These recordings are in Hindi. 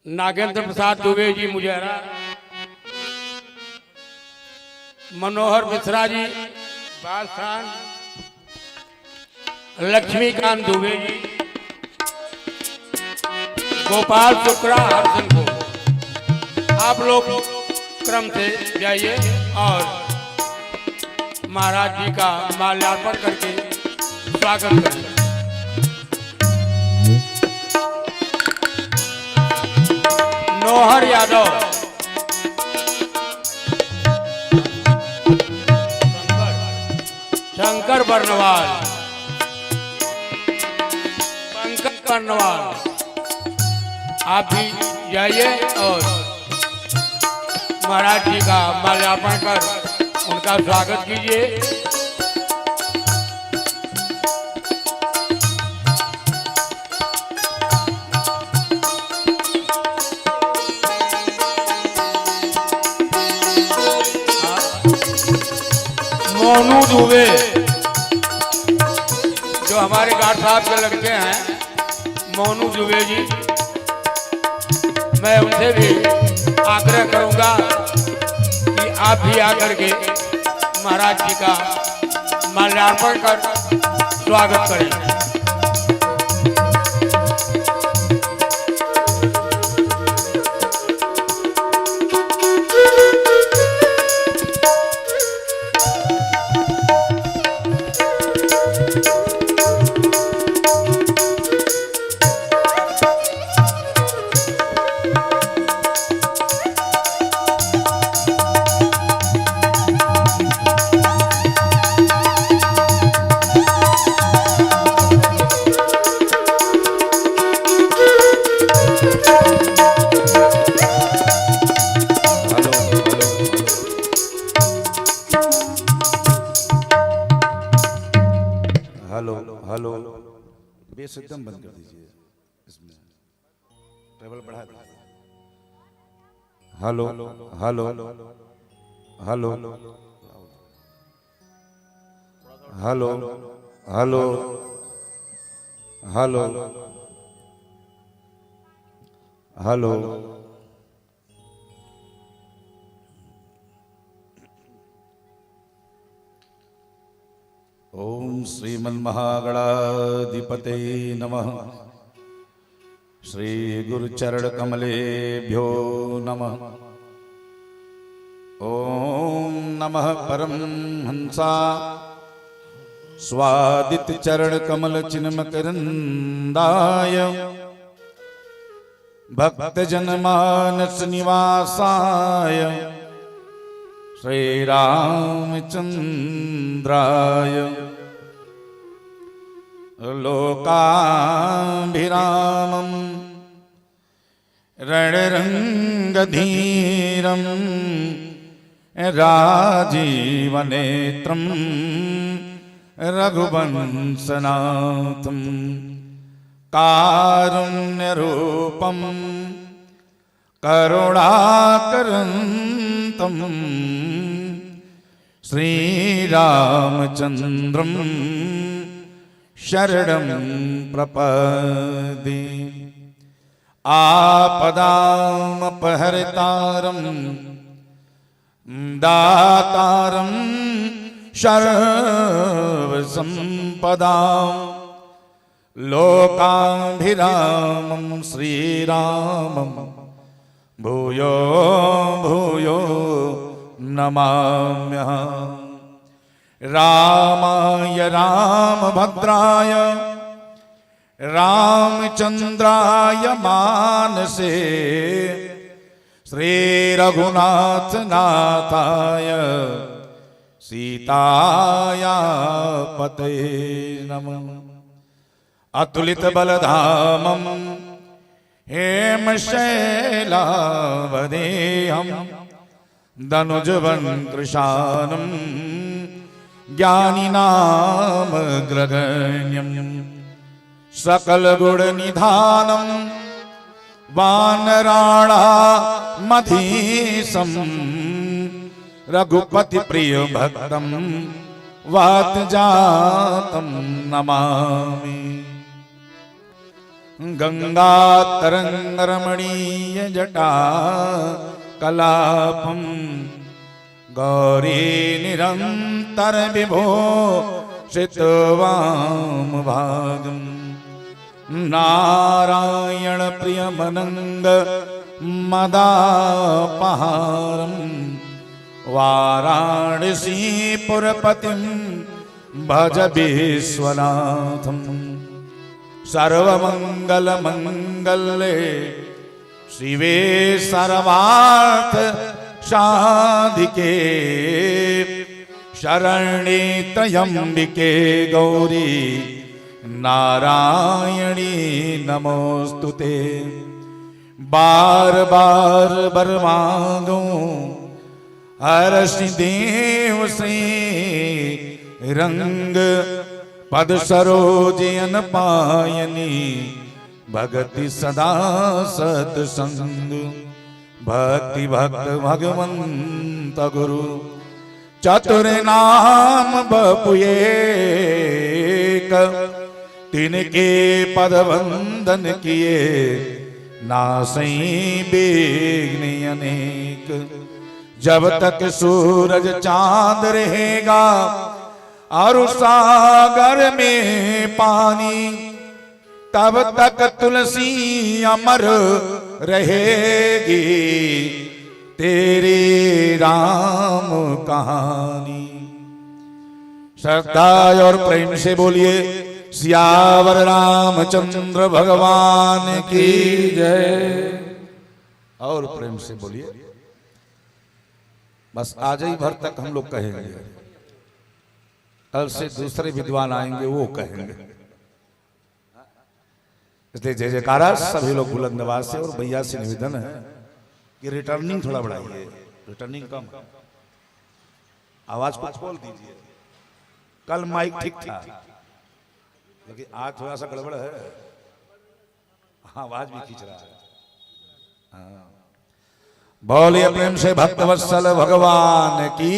नागेंद्र प्रसाद दुबे जी मुजहरा, मनोहर मिश्रा जी बालस्थान, लक्ष्मीकांत दुबे जी, गोपाल शुक्ला हरसनपुर। आप लोग क्रम से जाइए और महाराज जी का माल्यार्पण करके स्वागत करें। नोहर यादव, शंकर बर्नवाल, पंकज बर्नवाल, आप भी जाइए और महाराज जी का माल्यार्पण कर उनका स्वागत कीजिए। मोनू दुबे जो हमारे गार्ड साहब के लड़के हैं, मोनू दुबे जी, मैं उनसे भी आग्रह करूंगा कि आप भी आकर के महाराज जी का माल्यार्पण कर स्वागत करें। हेलो बेस एकदम बंद कर दीजिए, इसमें ट्रेवल बढ़ा दीजिए। Hello hello hello hello hello hello hello. ओम श्रीमन्महागणाधिपते नमः। श्री गुरुचरण कमलेभ्यो नमः। ओम नमः परमहंसा स्वादित चरण कमल चिन्मकरंदाय भक्त जनमानस निवासाय श्री रामचंद्राय लोकाभिरामं रणरंगधीरं राजीवनेत्रं रघुवंशनाथं कारुण्यरूपं करुणाकरन्तं श्रीरामचन्द्रं शरणं प्रपद्ये। आपदामपहर्तारं दातारं सर्वसम्पदां लोकाभिरामं श्रीरामं भूयो भूयो नमाम्यहम्। रामाय रामभद्राय रामचंद्राय मानसे श्रीरघुनाथ नाथाय सीताया पतये नमः। अतुलित बलधामं हेमशैलावदेहं दनुजवन कृशानं ज्ञानिनामग्रगण्यं सकलगुणनिधानं वानराणामधीशं रघुपतिप्रियभक्तं वातजातं नमामि। गंगा तरंग रमणीय जटा कलापम गौरी निरंतर विभो शितवाम भागम नारायण प्रियमनंग मदापहारम वाराणसीपुरपतिं भज विश्वनाथम सर्वमंगलमंगले शिवे सर्वार्थ साधिके शरण्ये त्र्यंबिके गौरी नारायणी नमोस्तुते। बार बार बर मांगो हर्षि देव श्री रंग पद सरोजन पायनी भगति सदा सत्संग भक्ति भक्त भगवंत गुरु चतुर नाम बपुएक तिनके पद वंदन किए नासई बेग्नि अनेक। जब तक सूरज चांद रहेगा और सागर में पानी तब तक तुलसी अमर रहेगी तेरी राम कहानी। श्रद्धा और प्रेम से बोलिए सियावर रामचंद्र भगवान की जय। और प्रेम से बोलिए बस आज ही भर तक हम लोग कहेंगे, कल से दूसरे विद्वान आएंगे वो कहेंगे। इसलिए जय जयकारा सभी लोग बुलंद आवाज से। और भैया से निवेदन है कि रिटर्निंग थोड़ा बढ़ाइए, रिटर्निंग कम, आवाज को खोल दीजिए। कल माइक ठीक था लेकिन आज थोड़ा सा गड़बड़ है, आवाज भी खींच रहा है। हाँ। बोलिए प्रेम से भक्तवत्सल भगवान की,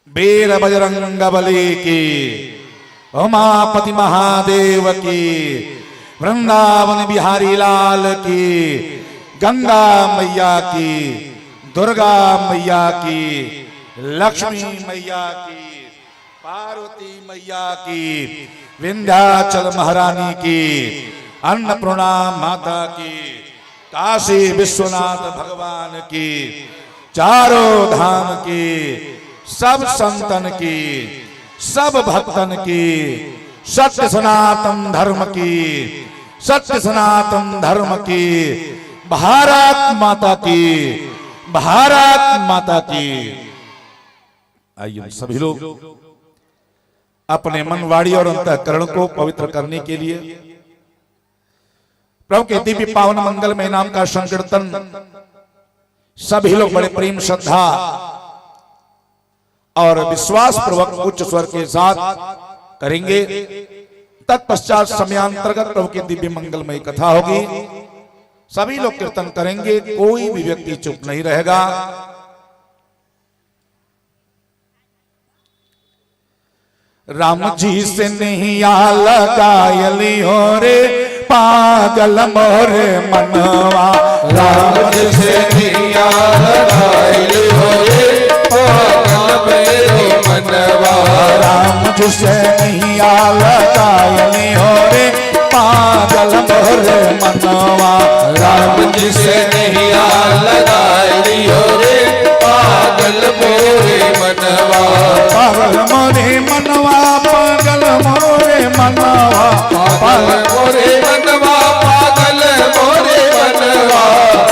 वीर बजरंग बली की, उमापति महादेव की, वृंदावन बिहारी लाल की, गंगा मैया की, दुर्गा मैया की, लक्ष्मी मैया की, पार्वती मैया की, विंध्याचल महारानी की, अन्नपूर्णा माता की, काशी विश्वनाथ भगवान की, चारों धाम की, सब संतन की, सब भक्तन की, सत्य सनातन धर्म की, सत्य सनातन धर्म की, भारत माता की, भारत माता की। आइए सभी लोग अपने मन वाणी और अंतःकरण को पवित्र करने के लिए प्रभु के दिव्य पावन मंगलमय नाम का संकीर्तन सभी लोग बड़े प्रेम श्रद्धा और विश्वास पूर्वक उच्च स्वर के साथ करेंगे। तत्पश्चात समयांतर्गत प्रभु की दिव्य मंगलमय कथा होगी, सभी लोग कीर्तन करेंगे, कोई भी व्यक्ति चुप नहीं रहेगा। राम जी से नहीं लगायली हो रे पागल मोरे मनवा, राम जी से नहीं लगायली हो रे पागल मेरे मनवा, राम जी से नहीं लगायली हो रे पागल मोरे मनवा, राम जी से नहीं लगायली हो रे पागल मोरे मनवा, पागल मोरे मनवा, पागल मोरे मनवा, पागल मोरे मनवा, पागल मोरे मनवा,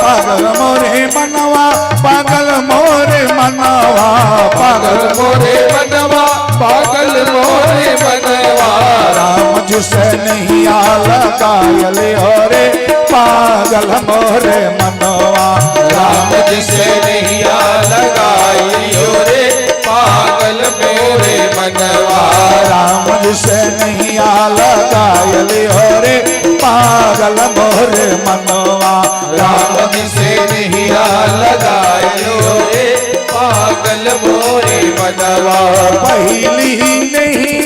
पागल मोरे मनवा, पागल मोरे मनवा, पागल मोरे मनवा, पागल मोरे मनवा, राम जी से नहीं लगायली हो रे पागल मोरे मनवा, राम जी से नहीं लगायली हो रे पागल मोरे मनवा, राम जी से नहीं लगायली हो रे पागल मोरे मनवा, राम जी से नहीं लगायली हो रे पागल मोरे मनवा, पहली ही नहीं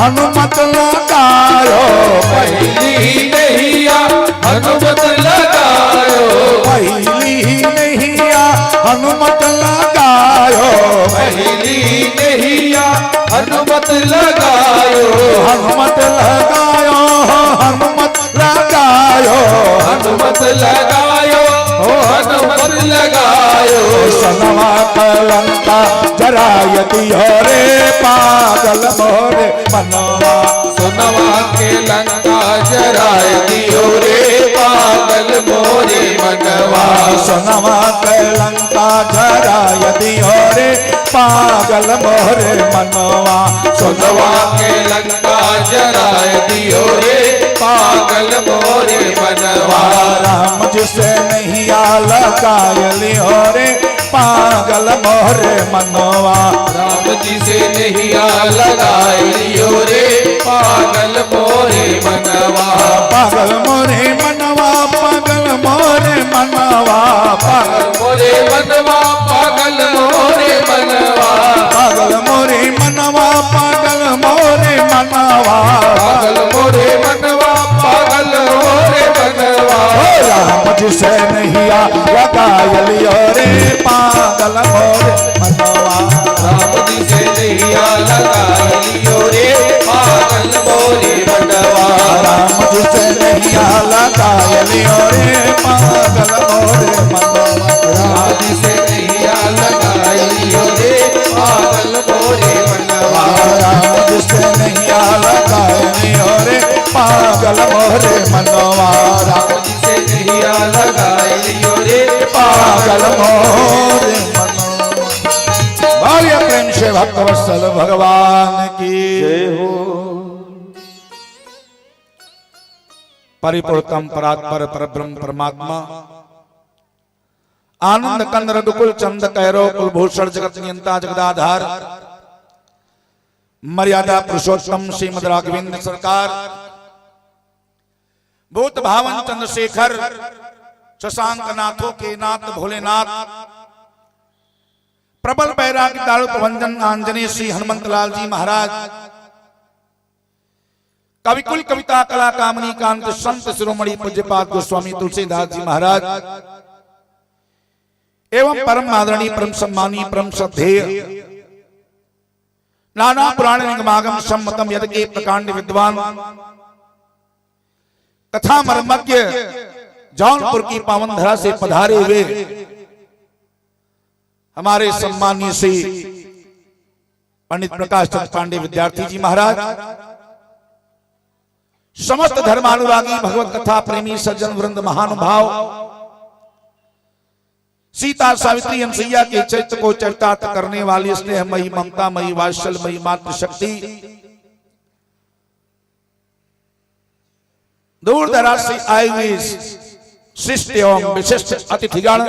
हनुमत लगा लगायो, पहली नैया हनुमत लगायो, पहली नैया हनुमत लगायो, पहली नैया हनुमत लगायो, हनुमत लगायो, हनुमत लगायो, हनुमत लगायो, हनुमत लगायो। सनवा कलंका जराय दियो रे पागल मोरे मनवा, सोनवा के लंका जराय दियो रे पागल मोरे मनवा, सनवा कलंका जराय दियो रे पागल मोरे मनवा, सोनवा के लंका जराय दियो रे पागल मोरे मनवा, राम जिसे नहीं लगाय लियो रे पागल मोरे मनवा, राम जी से नैया लगाए लियो रे पागल मोरे मनवा, पागल मोरे मनवा, पागल मोरे मनवा, पागल मोरे मनवा, पागल मोरे मनवा, पागल मोरे मनवा, पागल मोरे मनवा, पागल मोरे मनवा, पागल मोरे मनवा, राम जिसे नहीं लगाय लियो रे पागल मोरे मनवा, राम जी से नैया लगाए लियो रे पागल मोरे मनवा, राम जिसे नहीं लगाय लियो रे पागल मोरे मनवा, राम जी से नैया लगाए लियो रे पागल मोरे मनवा, राम जिसे नहीं लगाय लियो रे पागल मोरे मनवा, राम जी से नैया लगाए लियो रे पागल मोरे मनवा। बोलिए प्रेम से भक्तवत्सल भगवान की जय हो। परिपूर्णतम परात्पर परब्रह्म परमात्मा आनंद कंद रघुकुल चंद कैरो कुलभूषण जगत नियंता जगदाधार मर्यादा पुरुषोत्तम श्रीमद राघवेंद्र सरकार भूत भावन चंद्रशेखर शशांक नाथों के नाथ भोलेनाथ प्रबल बैराग दारू प्रभंजन आंजनेय श्री हनुमंत लाल जी महाराज कविकुल कविता कला कामनी कांत संत शिरोमणि पूज्यपाद गोस्वामी तुलसीदास जी महाराज एवं परम आदरणीय परम सम्मानी परम श्रद्धेय नाना पुराण निगमागम सम्मतम यद के प्रकांड विद्वान कथा मर्मज्ञ जौनपुर की पावन धरा से पधारे हुए हमारे सम्मानीय श्री पंडित प्रकाश चंद्र पांडे विद्यार्थी जी महाराज, समस्त धर्मानुरागी भगवत कथा प्रेमी सज्जन वृंद महानुभाव, सीता सावित्री अनसुईया के चरित्र को चरितार्थ करने वाली स्नेहमयी ममतामयी वात्सल्यमयी मातृशक्ति, दूर दराज से आए हुए शिष्ट एवं विशिष्ट अतिथिगण,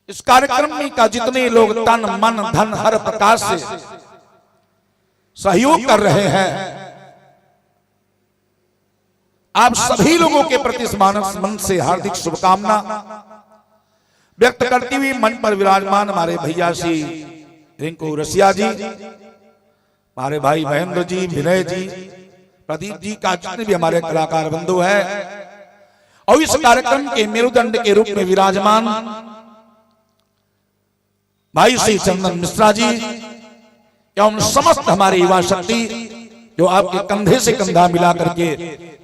इस कार्यक्रम में का जितने लोग तन मन धन हर प्रकार से सहयोग कर रहे हैं, आप सभी लोगों के प्रति मानस मन से हार्दिक शुभकामना व्यक्त करती हुई मंच पर विराजमान हमारे भैया श्री रिंकू रसिया जी, हमारे भाई महेंद्र जी, विनय जी, प्रदीप जी का जितने भी हमारे कलाकार बंधु हैं, और इस कार्यक्रम के मेरुदंड के रूप में विराजमान भाई श्री चंदन मिश्रा जी एवं समस्त हमारे युवा शक्ति जो आपके कंधे से कंधा मिला करके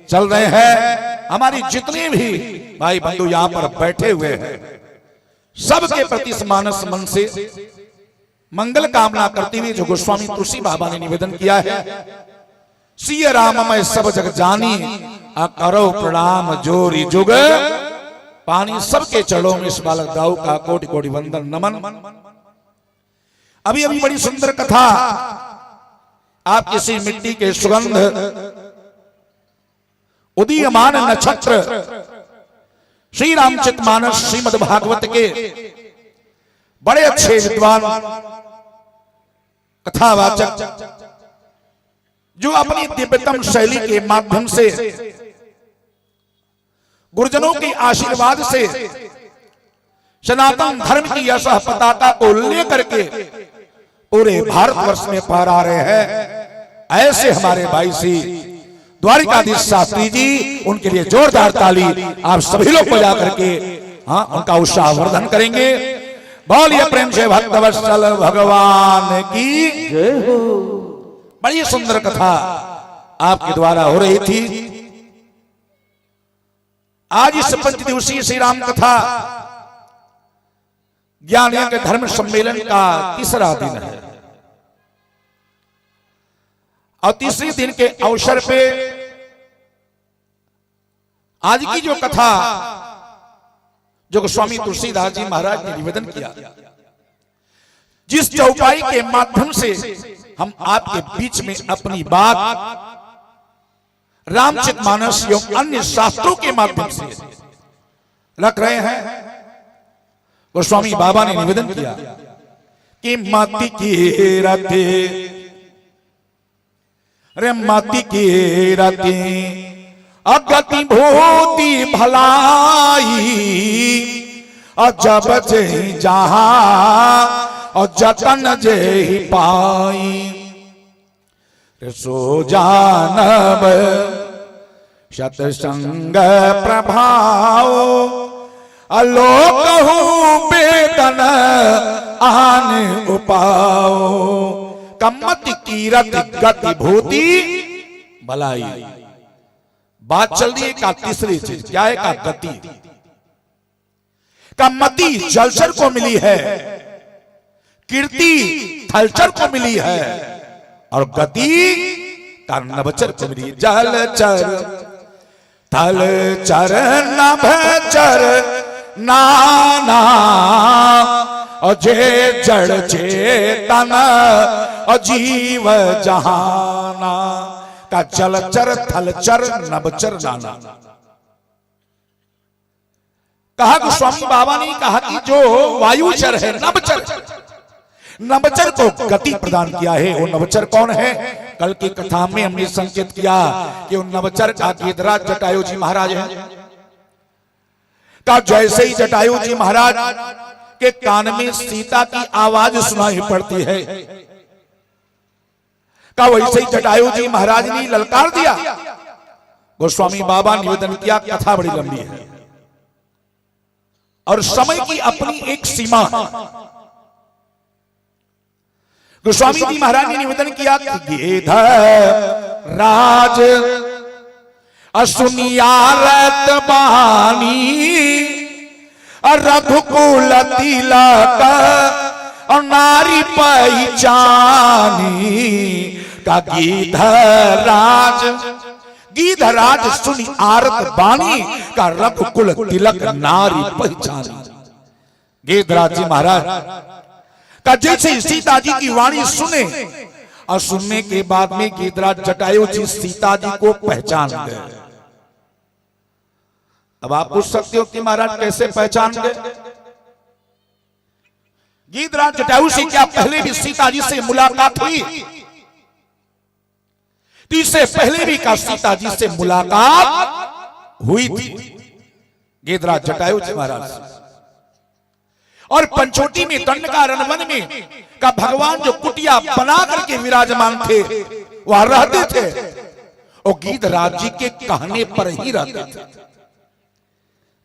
चल रहे हैं, हमारी जितने भी भाई बंधु यहाँ पर बैठे हुए हैं, सबके प्रति मानस मन से मंगल कामना करते हुए जो गोस्वामी तुलसी बाबा ने निवेदन किया है, सिय राम मैं सब जग जानी करो प्रणाम जोरी जुग पानी, सबके चरणों में इस बालक दाऊ का कोटि कोटि वंदन नमन। अभी अभी बड़ी सुंदर कथा आप किसी मिट्टी के सुगंध उदीयमान नक्षत्र श्री रामचरितमानस श्रीमद् भागवत के बड़े अच्छे विद्वान कथावाचक जो अपनी दिव्यतम शैली के माध्यम से गुरुजनों के आशीर्वाद से सनातन धर्म की यशः पताका को लेकर के पूरे भारतवर्ष में फहरा रहे हैं, ऐसे हमारे भाई श्री द्वारिकाधीश शास्त्री जी, उनके लिए जोरदार ताली आप सभी लोग बजा करके हाँ उनका उत्साह वर्धन करेंगे। बोलिए प्रेम से भक्तवत्सल भगवान की जय हो। बड़ी सुंदर कथा आपके द्वारा हो रही थी। आज इस 5 दिवसीय श्री राम कथा ज्ञानियों के धर्म सम्मेलन का तीसरा दिन है और तीसरे दिन के अवसर पे आज की जो कथा जो गोस्वामी तुलसीदास जी महाराज ने निवेदन किया, जिस चौपाई के माध्यम से हम आपके बीच में अपनी बात रामचरितमानस एवं अन्य शास्त्रों के माध्यम से रख रहे हैं, गोस्वामी बाबा ने निवेदन किया कि माती की राते रे माती की राते अगति भूति भलाई और जब जे जहां और जतन जे पाई सो जानब सतसंग प्रभाव अलोक वेदन आन उपाओ कम्मति कीरत गति भूति भलाई। बात चल रही है का तीसरी चीज क्या है का गति। कम्मति जलचर को मिली है, कीर्ति थलचर को मिली है और गति का नभचर को मिली। जलचर थलचर नभचर नाना और जे जड़ चेतन और जीव जहाना का जलचर थलचर नभचर नाना। कहा गोस्वामी बाबा ने कहा कि जो वायुचर है नभचर, नभचर को गति प्रदान किया है। वो नभचर कौन है? कल की कथा में हमने संकेत किया कि उन नभचर का गिरिधराज जटायु जी महाराज है। का जैसे ही जटायु जी महाराज के कान में सीता की आवाज सुनाई पड़ती है, का वैसे ही जटायु जी महाराज ने ललकार दिया। गोस्वामी बाबा निवेदन किया, कथा बड़ी लंबी है और समय की अपनी एक सीमा। गोस्वामी जी महाराज ने निवेदन किया कि गिरिधर राज असुनियारत बानी रघुकुल तिलक और नारी पहचानी का गिरिधराज, गिरिधराज सुनी आरत बानी का रघुकुल तिलक नारी पहचानी। गिरिधराज जी महाराज का जैसे सीता जी की वाणी सुने और सुनने के बाद में गिरिधराज जटायु जी सीता जी को पहचान गए। अब आप पूछ सकते हो कि महाराज कैसे पहचान गए? गिरिधराज जटायु से क्या पहले भी सीता जी से मुलाकात हुई? तो इससे पहले भी का सीता जी से मुलाकात हुई थी गिरिधराज जटायु जी महाराज से। और पंचोटी में दंडका रणवन में का भगवान जो कुटिया बना करके विराजमान थे वहां रहते थे, और गिरिधराज जी के कहने पर ही रहते थे।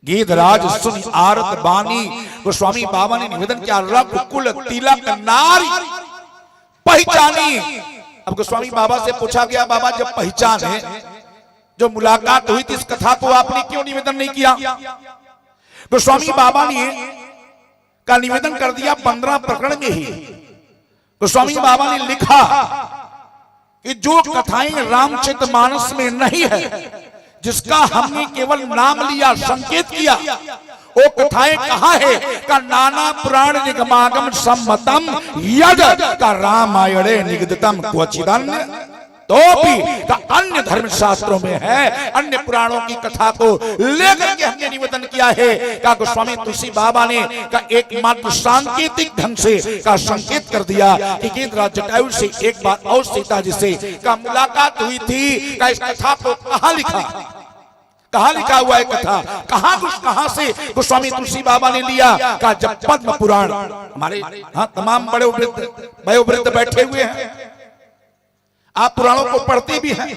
गिरिधराज सुन आरत बानी, गोस्वामी बाबा ने निवेदन किया रघुकुल तिलक नारी पहचानी। अब गोस्वामी बाबा से पूछा गया, बाबा जब पहचान है, जो मुलाकात हुई थी, इस कथा को आपने क्यों निवेदन नहीं किया? गोस्वामी बाबा ने का निवेदन कर दिया 15 प्रकरण में ही। गोस्वामी बाबा ने लिखा कि जो कथाएं रामचरितमानस में नहीं है, जिसका हमने केवल नाम लिया, संकेत किया, वो कथाएं कहाँ है? का नाना पुराण निगमागम सम्मतम यद का रामायणे निगदितम क्वचिदन्य, तो भी का अन्य धर्म शास्त्रों में है। अन्य पुराणों की कथा को लेकर के हमने निवेदन किया है। का गोस्वामी तुलसी बाबा ने का एकमात्र सांकेतिक ढंग से का संकेत कर दिया कि गिरिधराज जटायु से एक बार और सीता जी से का मुलाकात हुई थी। का इस कथा को कहाँ लिखा, कहाँ लिखा हुआ है कथा? कहाँ से गोस्वामी तुलसी बाबा ने लिया? का जब पद्म पुराण, हमारे हाँ तमाम बड़े वयोवृद्ध बैठे हुए हैं, आप पुराणों को पढ़ते भी हैं।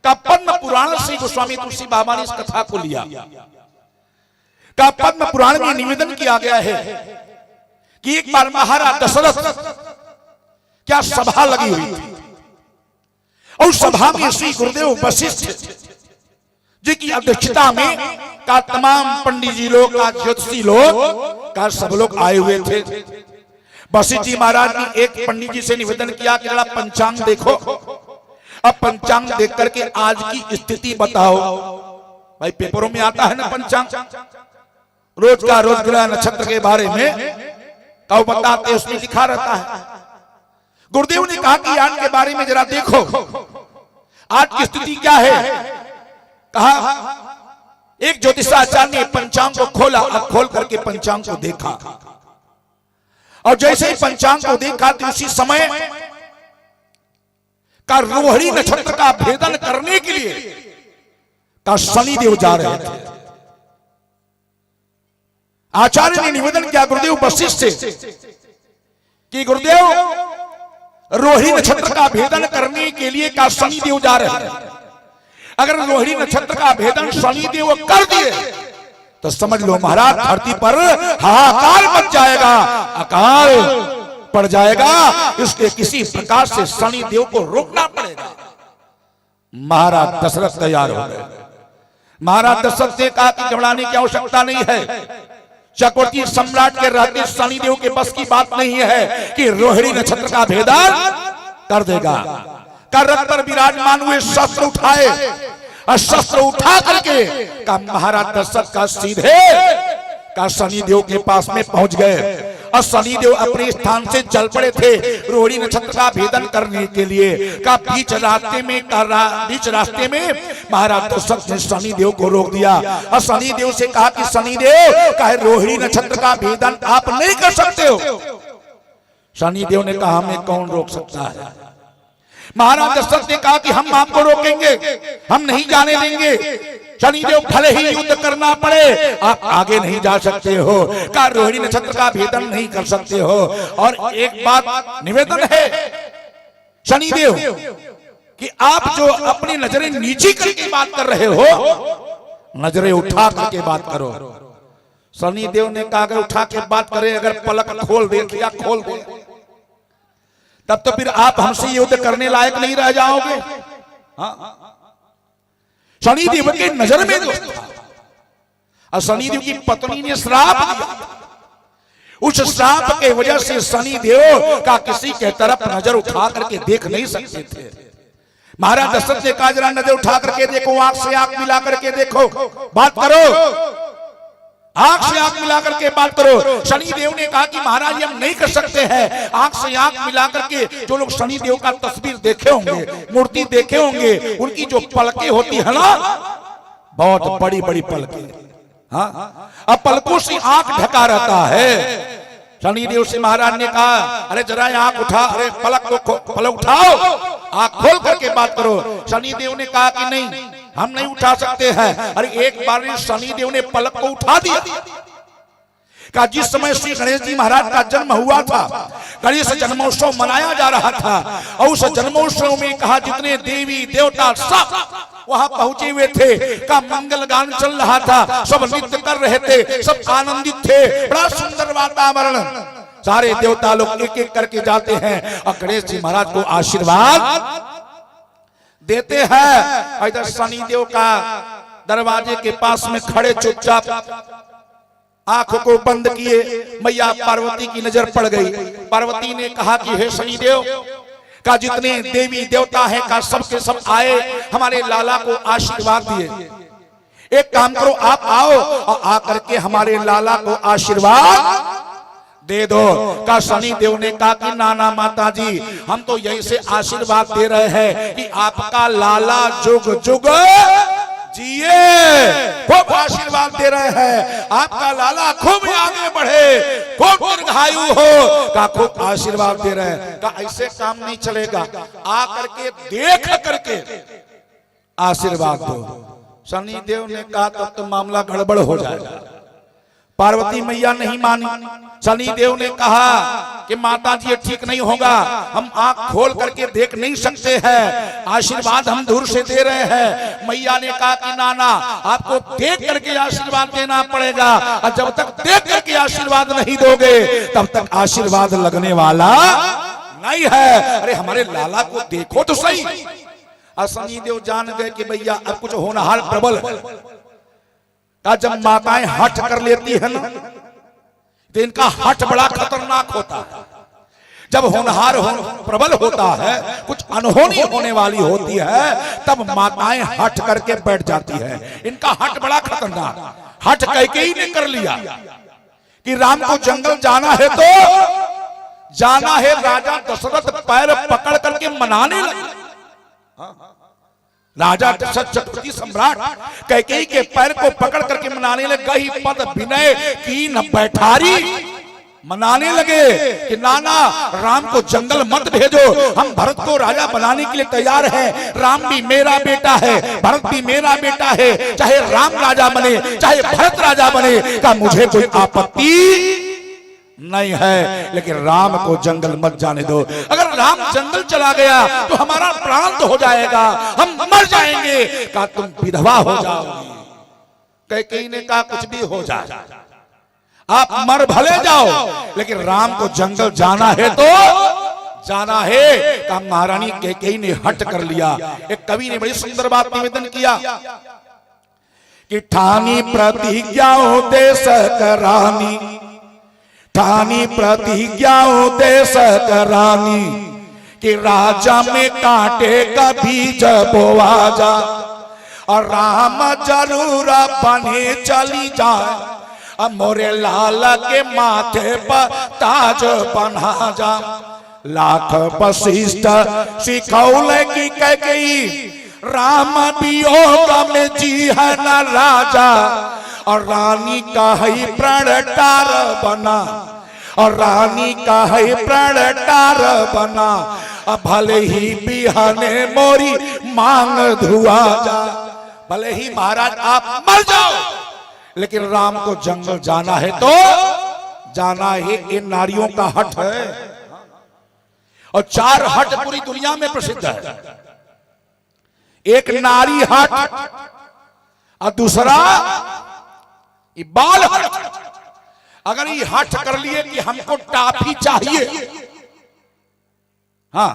का पद्म पुराण से गोस्वामी तुलसी बाबा ने इस कथा को लिया। का पद्म पुराण में निवेदन किया गया है कि एक बार महाराज दशरथ क्या सभा लगी हुई थी और सभा में श्री गुरुदेव वशिष्ठ जी की अध्यक्षता में का तमाम पंडित जी लोग, का ज्योतिषी लोग, का सब लोग आए हुए थे। वशिष्ठ जी महाराज ने एक पंडित जी से निवेदन किया कि जरा पंचांग देखो, अब पंचांग देख करके आज की स्थिति बताओ। भाई पेपरों में आता है ना पंचांग, रोज का रोज ग्रह नक्षत्र के बारे में कब बताते, उसमें लिखा रहता है। गुरुदेव ने कहा कि आज के बारे में जरा देखो, आज की स्थिति क्या है। कहा एक ज्योतिषाचार्य ने पंचांग को खोला और खोल करके पंचांग को देखा, और जैसे ही पंचांग को देखा तो उसी समय का रोहिणी नक्षत्र का भेदन करने के लिए का शनिदेव जा रहे थे। आचार्य ने निवेदन किया गुरुदेव वशिष्ठ से कि गुरुदेव रोहिणी नक्षत्र का भेदन करने के लिए का शनिदेव जा रहे हैं। अगर रोहिणी नक्षत्र का भेदन शनिदेव कर दिए तो समझ लो महाराज धरती पर हाहाकार मच जाएगा, अकाल पड़ जाएगा। इसके किसी प्रकार से शनिदेव को रोकना पड़ेगा। महाराज दशरथ तैयार हो गए। महाराज दशरथ ने कहा कि घबराने की आवश्यकता नहीं है, चक्रवर्ती सम्राट के रहते शनिदेव के बस की बात नहीं है कि रोहिणी नक्षत्र का भेदन कर देगा। कर रथ पर विराजमान हुए शस्त्र उठाए और शस्त्र उठा करके का महाराज दशरथ का सीधे का शनिदेव के पास में पहुंच गए। और शनिदेव अपने स्थान से चल पड़े थे रोहिणी नक्षत्र का भेदन करने के लिए। का बीच रास्ते में महाराज दशरथ ने शनिदेव को रोक दिया और शनिदेव से कहा कि शनिदेव कहे रोहिणी नक्षत्र का भेदन आप नहीं कर सकते हो। शनिदेव ने कहा हमें कौन रोक सकता है। महाराज दशरथ ने कहा कि हम आपको रोकेंगे, हम नहीं जाने देंगे। शनिदेव भले ही युद्ध करना पड़े आप आगे नहीं जा सकते हो, का रोहिणी नक्षत्र का भेदन नहीं कर सकते हो। और एक बात निवेदन है शनिदेव कि आप जो अपनी नजरें नीची करके बात कर रहे हो, नजरें उठा करके बात करो। शनिदेव ने कहा अगर उठा के बात करे, अगर पलक खोल दे या खोल दे तब तो फिर आप हमसे युद्ध करने लायक नहीं रह जाओगे। शनिदेव के नजर में दोस्त था और शनिदेव की पत्नी ने श्राप दिया। उस श्राप के वजह से शनिदेव का किसी के तरफ नजर उठा करके देख नहीं सकते थे। महाराज दशरथ ने कहा जरा नजर उठा करके देखो, आंख से आंख मिला करके देखो, बात करो, आंख से आंख मिलाकर के बात करो। शनिदेव ने कहा कि महाराज ये हम नहीं कर सकते हैं। आंख से आंख मिलाकर के जो लोग शनिदेव का तस्वीर देखे होंगे, मूर्ति देखे होंगे, उनकी जो पलकें होती है ना, बहुत बड़ी बड़ी पलकें, हाँ, अब पलकों से आंख ढका रहता है। शनिदेव से महाराज ने कहा अरे जरा आंख उठा, अरे पलक उठाओ, आंख खोल करके बात करो। शनिदेव ने कहा कि नहीं हम नहीं उठा सकते हैं। अरे एक बार शनिदेव ने पलक को उठा दिया। का जिस समय श्री गणेश जी महाराज का जन्म हुआ था, गणेश जन्मोत्सव मनाया जा रहा था, और उस जन्मोत्सव में कहा जितने देवी देवता सब वहां पहुंचे हुए थे, का मंगल गान चल रहा था, सब नृत्य कर रहे थे, सब आनंदित थे, बड़ा सुंदर वातावरण। सारे देवता लोग एक एक करके जाते हैं और गणेश जी महाराज को आशीर्वाद देते हैं। इधर शनिदेव का दरवाजे के पास में खड़े चुपचाप आंखों को बंद किए मैया पार्वती की नजर पड़ गई। पार्वती ने कहा कि हे शनिदेव का जितने देवी देवता हैं का सब के सब आए, हमारे लाला को आशीर्वाद दिए। एक काम करो आप आओ और आकर के हमारे लाला को आशीर्वाद दे दो। का शनिदेव ने कहा कि नाना माता जी हम तो यही से आशीर्वाद दे रहे हैं कि आपका लाला जुग जुग जिए, खूब आशीर्वाद दे रहे हैं, आपका लाला खूब आगे बढ़े, खूब दीर्घायु हो, का खूब आशीर्वाद दे रहे हैं। का ऐसे काम नहीं चलेगा, आकर के देख करके आशीर्वाद दो। शनिदेव ने कहा तब तो मामला गड़बड़ हो जाएगा। पार्वती मैया नहीं मानी। शनि देव ने कहा कि माता जी ये ठीक नहीं होगा, हम आंख खोल करके देख नहीं सकते हैं, आशीर्वाद हम दूर से दे रहे हैं। मैया ने कहा कि नाना आपको देख करके आशीर्वाद देना पड़ेगा, और जब तक देख करके आशीर्वाद नहीं दोगे तब तक आशीर्वाद लगने वाला नहीं है। अरे हमारे लाला को देखो तो सही। और शनि देव जान गए कि भैया अब कुछ होनहार प्रबल है। जब माताएं हठ कर लेती है ना तो इनका हठ बड़ा खतरनाक होता है। जब होनहार प्रबल होता है, कुछ अनहोनी होने वाली होती है, तब माताएं हठ करके बैठ जाती है। इनका हठ बड़ा खतरनाक। हठ कैकेयी ने कर लिया कि राम को जंगल जाना है तो जाना है। राजा दशरथ पैर पकड़ करके मनाने लगे। राजा दशरथ चक्रवर्ती सम्राट कैकेयी के पैर को पकड़ करके मनाने लगे। गही पद विनय की न बैठारी, मनाने लगे कि नाना राम को जंगल मत भेजो, हम भरत को राजा बनाने के लिए तैयार हैं। राम भी मेरा बेटा है, भरत भी मेरा बेटा है, चाहे राम राजा बने चाहे भरत राजा बने का मुझे कोई आपत्ति नहीं है, लेकिन राम को जंगल मत जाने दो। अगर राम जंगल चला गया तो हमारा प्राण तो हो जाएगा, हम मर जाएंगे। कहा तुम विधवा हो जाओगी। कैकेयी ने कहा कुछ भी हो जाए, आप मर भले जाओ, लेकिन राम को जंगल जाना है तो जाना है। कहा महारानी कैकेयी ने हट कर लिया। एक कवि ने बड़ी सुंदर बात निवेदन किया कि ठानी प्रतिज्ञाओं देश करानी, ठानी प्रतिज्ञाओं देश करानी, कि राजा में कांटे का बीज बोआ जा, और राम जरूर बने चली जाए, अब मोरे लाल के माथे पर ताज बना जा। लाख वशिष्ठ सिखौले की कैकेयी, राम वियोग में जी है न राजा, और रानी का है प्राण टार बना, और रानी का है प्राण टार बना, अब भले ही बिहाने मोरी मांग धुआ जा। भले ही महाराज आप मर जाओ, लेकिन राम को जंगल जाना है तो जाना ही। इन नारियों का हठ है, और 4 हठ पूरी दुनिया में प्रसिद्ध है। एक नारी हठ, और दूसरा ये बाल हठ। अगर ये हठ कर लिए कि हमको टॉफी चाहिए, हाँ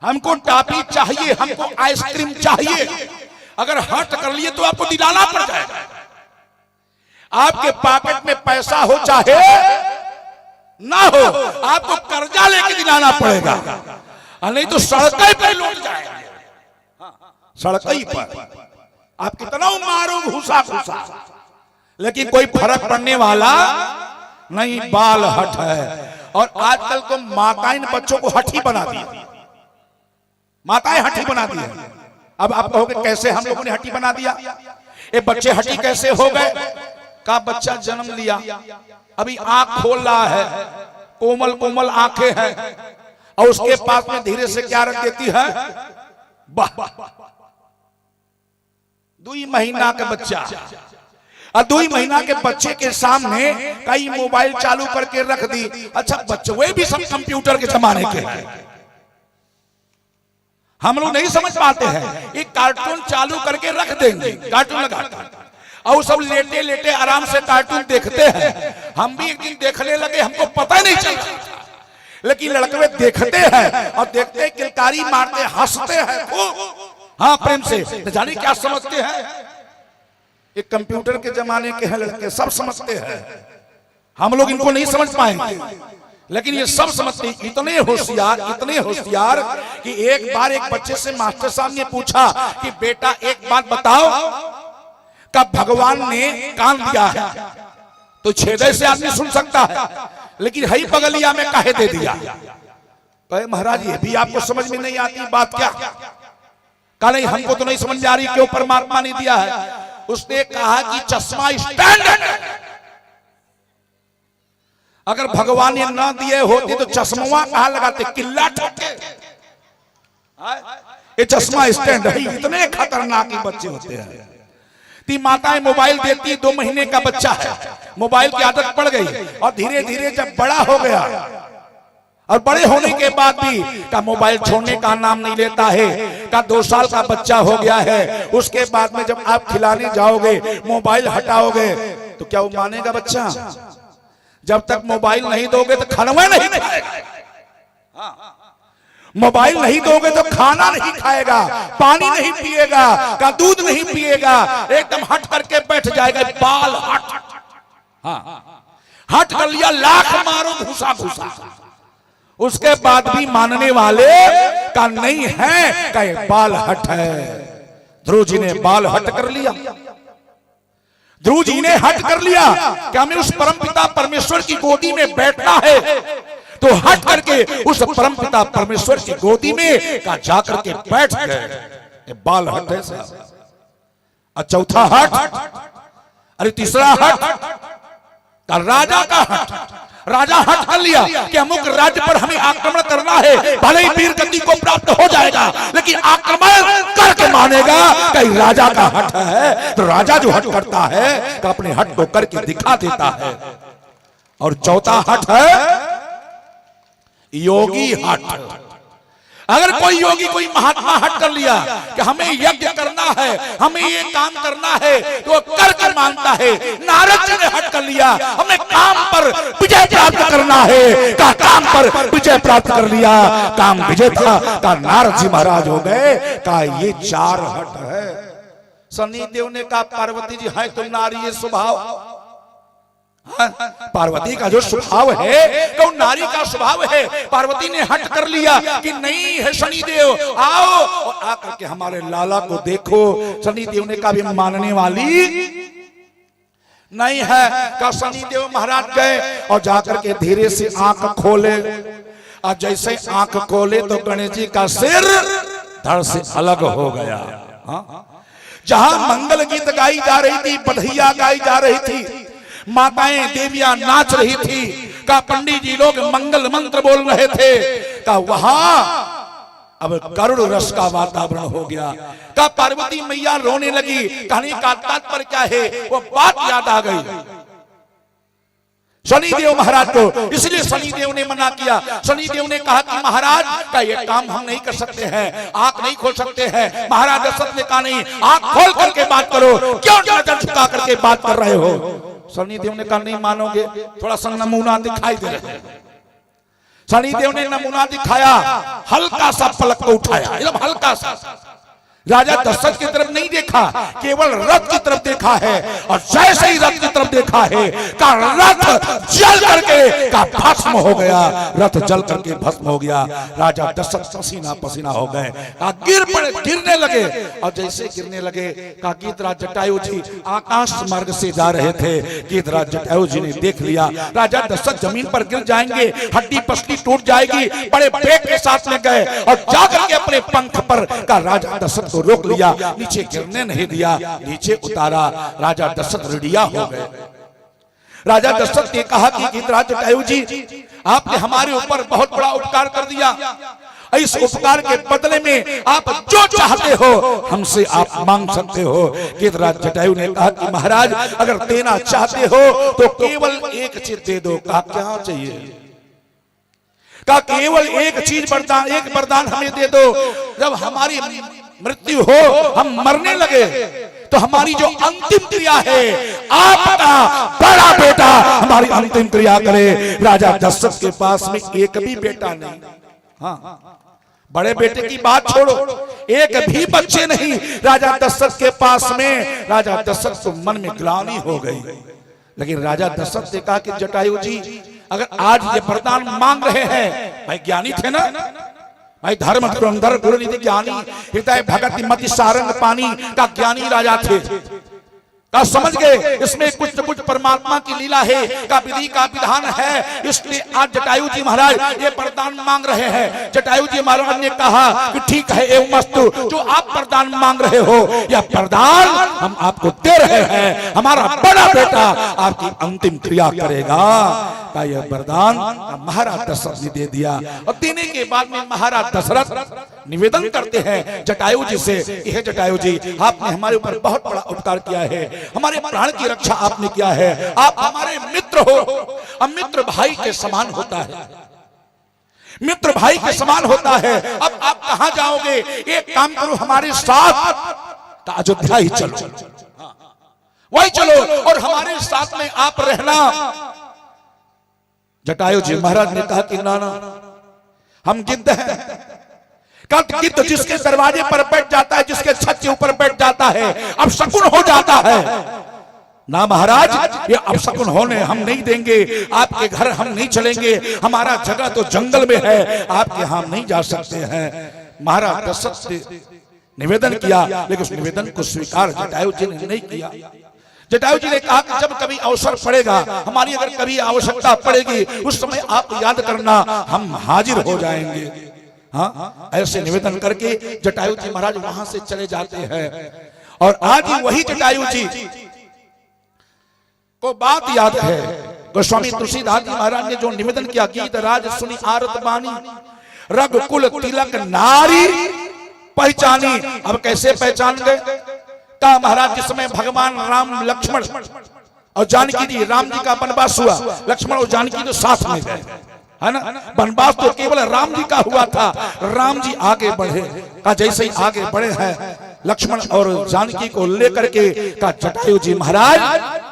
हमको टॉफी चाहिए, हमको आइसक्रीम चाहिए, अगर हठ कर लिए तो आपको दिलाना पड़ जाएगा। आपके पॉकेट में पैसा हो चाहे ना हो, आपको कर्जा लेके दिलाना पड़ेगा, नहीं तो सड़क पे लौट जाएंगे। सड़क पर आप कितना मारो घुसा घुसा, लेकिन कोई फर्क पड़ने वाला नहीं। बाल हठ है। और आजकल तो माताएं बच्चों को हठी बना दी, माताएं हठी बना दी। अब आप कहोगे कैसे हम लोगों ने हठी बना दिया? ये बच्चे हठी कैसे हो गए? का बच्चा जन्म लिया, अभी आंख खोल रहा है, कोमल कोमल आंखें हैं, और उसके पास में धीरे से क्या रख देती है? 2 महीना का बच्चा, और 2 महीना के बच्चे के सामने कई मोबाइल चालू करके रख दी। अच्छा बच्चे वे भी सब कंप्यूटर के जमाने के हैं, हम लोग नहीं समझ पाते हैं। एक कार्टून चालू करके रख देंगे, कार्टून लगा, और सब लेटे लेटे आराम से कार्टून देखते हैं। हम भी एक दिन देखने लगे, हमको पता नहीं चला, लेकिन लड़के देखते हैं और देखते किलकारी मारते हंसते हैं खूब, हाँ प्रेम से, न जाने क्या समझते हैं। एक कंप्यूटर के जमाने के हैं लड़के, सब समझते हैं। हम लोग इनको नहीं समझ पाएंगे, लेकिन ये सब समझते। इतने होशियार कि एक बार एक बच्चे से मास्टर साहब ने पूछा कि बेटा एक बात बताओ, कब भगवान ने कान दिया है? तो छेदे से आदमी सुन सकता है, लेकिन हई बगलिया में काहे दे दिया? कहे महाराज ये भी आपको समझ में नहीं आती बात क्या? कहा नहीं हमको तो नहीं समझ आ रही, क्यों परमात्मा ने दिया है? उसने कहा कि चश्मा स्टैंड है, अगर भगवान ने ना दिए होते तो चश्मा कहां लगाते? किल्ला ठोके। ये चश्मा स्टैंड है। इतने खतरनाक बच्चे होते हैं। ती माताएं मोबाइल देती, 2 महीने का बच्चा है, मोबाइल की आदत पड़ गई और धीरे धीरे जब बड़ा हो गया और बड़े होने के बाद भी का मोबाइल छोड़ने का नाम नहीं लेता है, का 2 साल का बच्चा हो गया है, उसके बाद में जब आप खिलाने जाओगे मोबाइल हटाओगे तो क्या वो मानेगा बच्चा? जब तक मोबाइल नहीं दोगे तो खाना नहीं खाएगा, मोबाइल नहीं दोगे तो खाना नहीं खाएगा, पानी नहीं पिएगा, का दूध नहीं पिएगा, एकदम हट करके बैठ जाएगा, बाल हट। हट कर लिया, लाख मारो घुसा घुसा, उसके बाद भी मानने वाले का नहीं है, का बाल हट है। ध्रुव जी ने बाल हट कर लिया, ध्रुव जी ने हट कर लिया कि हमें उस परमपिता परमेश्वर की गोदी में बैठना है, तो हट करके उस परमपिता परमेश्वर की गोदी में का जाकर के बैठ गए। बाल हट है साहब। और चौथा हट, अरे तीसरा हट का राजा का हट। राजा हट कर लिया कि अमुक राज्य पर हमें आक्रमण करना है, भले ही वीर गति को प्राप्त हो जाएगा लेकिन आक्रमण करके मानेगा। कहीं राजा का हट है तो राजा जो हट करता है तो अपने हट को करके दिखा देता है। और चौथा हट है योगी हट। अगर कोई योगी कोई महात्मा हट कर लिया कि हमें यज्ञ करना है, हमें ये काम करना है, तो करके मानता है। नारद जी ने हट कर लिया, हमें काम पर विजय प्राप्त करना है, का काम पर विजय प्राप्त कर लिया, काम विजय था, का नारद जी महाराज हो गए। का ये 4 हट है। शनि देव ने कहा पार्वती जी है तो नारी ये स्वभाव, पार्वती का जो स्वभाव है तो नारी का स्वभाव है। पार्वती ने हट कर लिया कि नहीं है शनिदेव आओ और आकर के हमारे लाला को देखो। शनिदेव ने कहा भी मानने वाली नहीं है। का शनिदेव महाराज गए और जाकर के धीरे से आंख खोले और जैसे आंख खोले तो गणेश जी का सिर धड़ से अलग हो गया। जहां मंगल गीत गाई जा रही थी, बधाइयां गाई जा रही थी, माताएं देवियां नाच रही थी, का पंडित जी लोग मंगल मंत्र बोल रहे थे, का वहां अब करुण रस का वातावरण हो गया। का पार्वती मैया रोने लगी। कहानी का तात्पर्य क्या है वो बात याद आ गई शनिदेव महाराज को। इसलिए शनिदेव ने मना किया। शनिदेव ने कहा कि महाराज का ये काम हम नहीं कर सकते हैं, आंख नहीं खोल सकते हैं। महाराज दशरथ ने कहा नहीं, आंख खोल करके बात करो, क्यों नजर झुका करके बात कर रहे हो। शनिदेव ने कहा नहीं मानोगे, थोड़ा सा नमूना दिखाई दे रहे। शनिदेव ने नमूना दिखाया, हल्का सा पलक को उठाया, एकदम हल्का सा। राजा दशरथ की तरफ नहीं देखा, केवल रथ की तरफ देखा है। और जैसे ही रथ की तरफ देखा है का रथ जल करके का भस्म हो गया, रथ जल करके भस्म हो गया। राजा दशरथ पसीना पसीना हो गए, का गिरने लगे। और जैसे गिरने लगे का गीतराज जटायु जी आकाश मार्ग से जा रहे थे। गीतराज जटायु जी ने देख लिया राजा दशरथ जमीन पर गिर जाएंगे, हड्डी पसली टूट जाएगी। बड़े बेग के साथ में गए और जाकर के अपने पंख पर का राजा दशरथ को रोक लिया, नीचे गिरने नहीं दिया, नीचे उतारा। राजा दशरथ रिडिया हो गए। राजा दशरथ ने कहा कि गीतराज जटायु जी आपने हमारे ऊपर बहुत बड़ा उपकार कर दिया, इस उपकार के बदले में आप जो चाहते हो हमसे आप मांग सकते हो। गीतराज जटायु ने कहा कि महाराज अगर देना चाहते हो तो केवल एक चीज दे दो। कहा क्या चाहिए? का केवल एक चीज वरदान, एक वरदान हमें दे दो। जब हमारी मृत्यु हो, हम मरने लगे, तो हमारी जो अंतिम क्रिया है आपका बड़ा बेटा हमारी अंतिम क्रिया करे। राजा दशरथ के पास में एक भी बेटा नहीं। हाँ, बड़े बेटे की बात छोड़ो, एक भी बच्चे नहीं राजा दशरथ के पास में। राजा दशरथ को मन में ग्लानि हो गई। लेकिन राजा दशरथ ने कहा कि जटायु जी अगर आज ये वरदान मांग रहे हैं, भाई ज्ञानी थे ना भाई, धर्म धुरंधर गुरुनिधि ज्ञानी, हृदय भगति मति सारंग पानी का ज्ञानी राजा थे। का समझ गए इसमें कुछ न कुछ परमात्मा की लीला है, का विधि का विधान है। इसलिए आज जटायु जी महाराज ये वरदान मांग रहे हैं। जटायु जी महाराज ने कहा कि ठीक है एवं मस्तु, जो आप वरदान मांग रहे हो यह वरदान हम आपको दे रहे हैं। हमारा बड़ा बेटा आपकी अंतिम क्रिया करेगा। का यह वरदान महाराज दशरथ ने दे दिया। और देने के बाद में महाराज दशरथ निवेदन करते हैं जटायु जी से, यह जटायु जी आपने हमारे ऊपर बहुत बड़ा उपकार किया है, हमारे प्राण की रक्षा आपने किया है, आप हमारे मित्र हो। अब मित्र भाई के समान होता है, मित्र भाई के समान होता है। अब आप कहां जाओगे? एक काम करो, हमारे साथ अयोध्या ही चलो, वही चलो और हमारे साथ में आप रहना। जटायु जी महाराज ने कहा कि नाना हम गिद्ध हैं। गिद्ध जिसके दरवाजे पर बैठ जाता है, जिसके छत के ऊपर बैठ जाता है, अब शकुन हो जाता है। ना महाराज, ये अब शकुन होने हम नहीं देंगे। आपके घर हम नहीं चलेंगे, हमारा जगह तो जंगल में है, आपके यहां हम नहीं जा सकते हैं। महाराज दशरथ ने निवेदन किया, लेकिन उस निवेदन को स्वीकार जटायु जी ने नहीं किया। जटायु जी ने कहा कि जब कभी अवसर पड़ेगा, हमारी अगर कभी आवश्यकता पड़ेगी, उस समय आप याद करना, हम हाजिर हो जाएंगे। हाँ, ऐसे निवेदन करके जटायु जी महाराज वहां से चले जाते हैं। और आज ही वही जटायु जी को बात याद है, गोस्वामी तुलसीदास जी महाराज ने जो निवेदन किया, गीत राज सुनी आरत बानी, रघुकुल तिलक नारी पहचानी। अब कैसे पहचान गए? का महाराज जिस समय भगवान राम लक्ष्मण और जानकी जी, राम जी का वनवास हुआ, लक्ष्मण और जानकी तो साथ में गए, है ना। वनवास तो केवल राम जी का हुआ था। राम जी आगे बढ़े, का जैसे ही आगे बढ़े हैं लक्ष्मण और जानकी को लेकर के का जटायु जी महाराज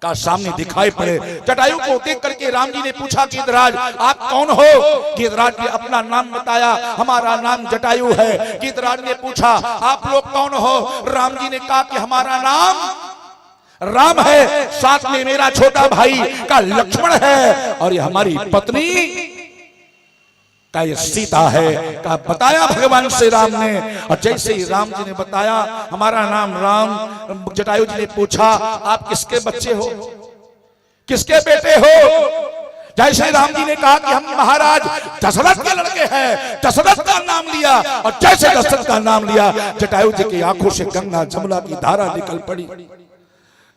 का सामने दिखाई पड़े। जटायु को देख करके राम जी ने पूछा, गीतराज आप कौन हो? गीतराज ने अपना नाम बताया, हमारा नाम जटायु है। गीतराज ने पूछा, आप लोग कौन हो? राम जी ने कहा कि हमारा नाम राम है, साथ में मेरा छोटा भाई का लक्ष्मण है, और ये हमारी पत्नी का ये सीता है। का बताया भगवान श्री राम ने। और जैसे ही राम जी ने बताया हमारा नाम राम, जटायु जी ने पूछा आप किसके बच्चे हो, किसके बेटे हो? जैसे राम जी ने कहा कि हम महाराज दशरथ के लड़के हैं, दशरथ का नाम लिया, और जैसे दशरथ का नाम लिया जटायु जी की आंखों से गंगा जमुना की धारा निकल पड़ी।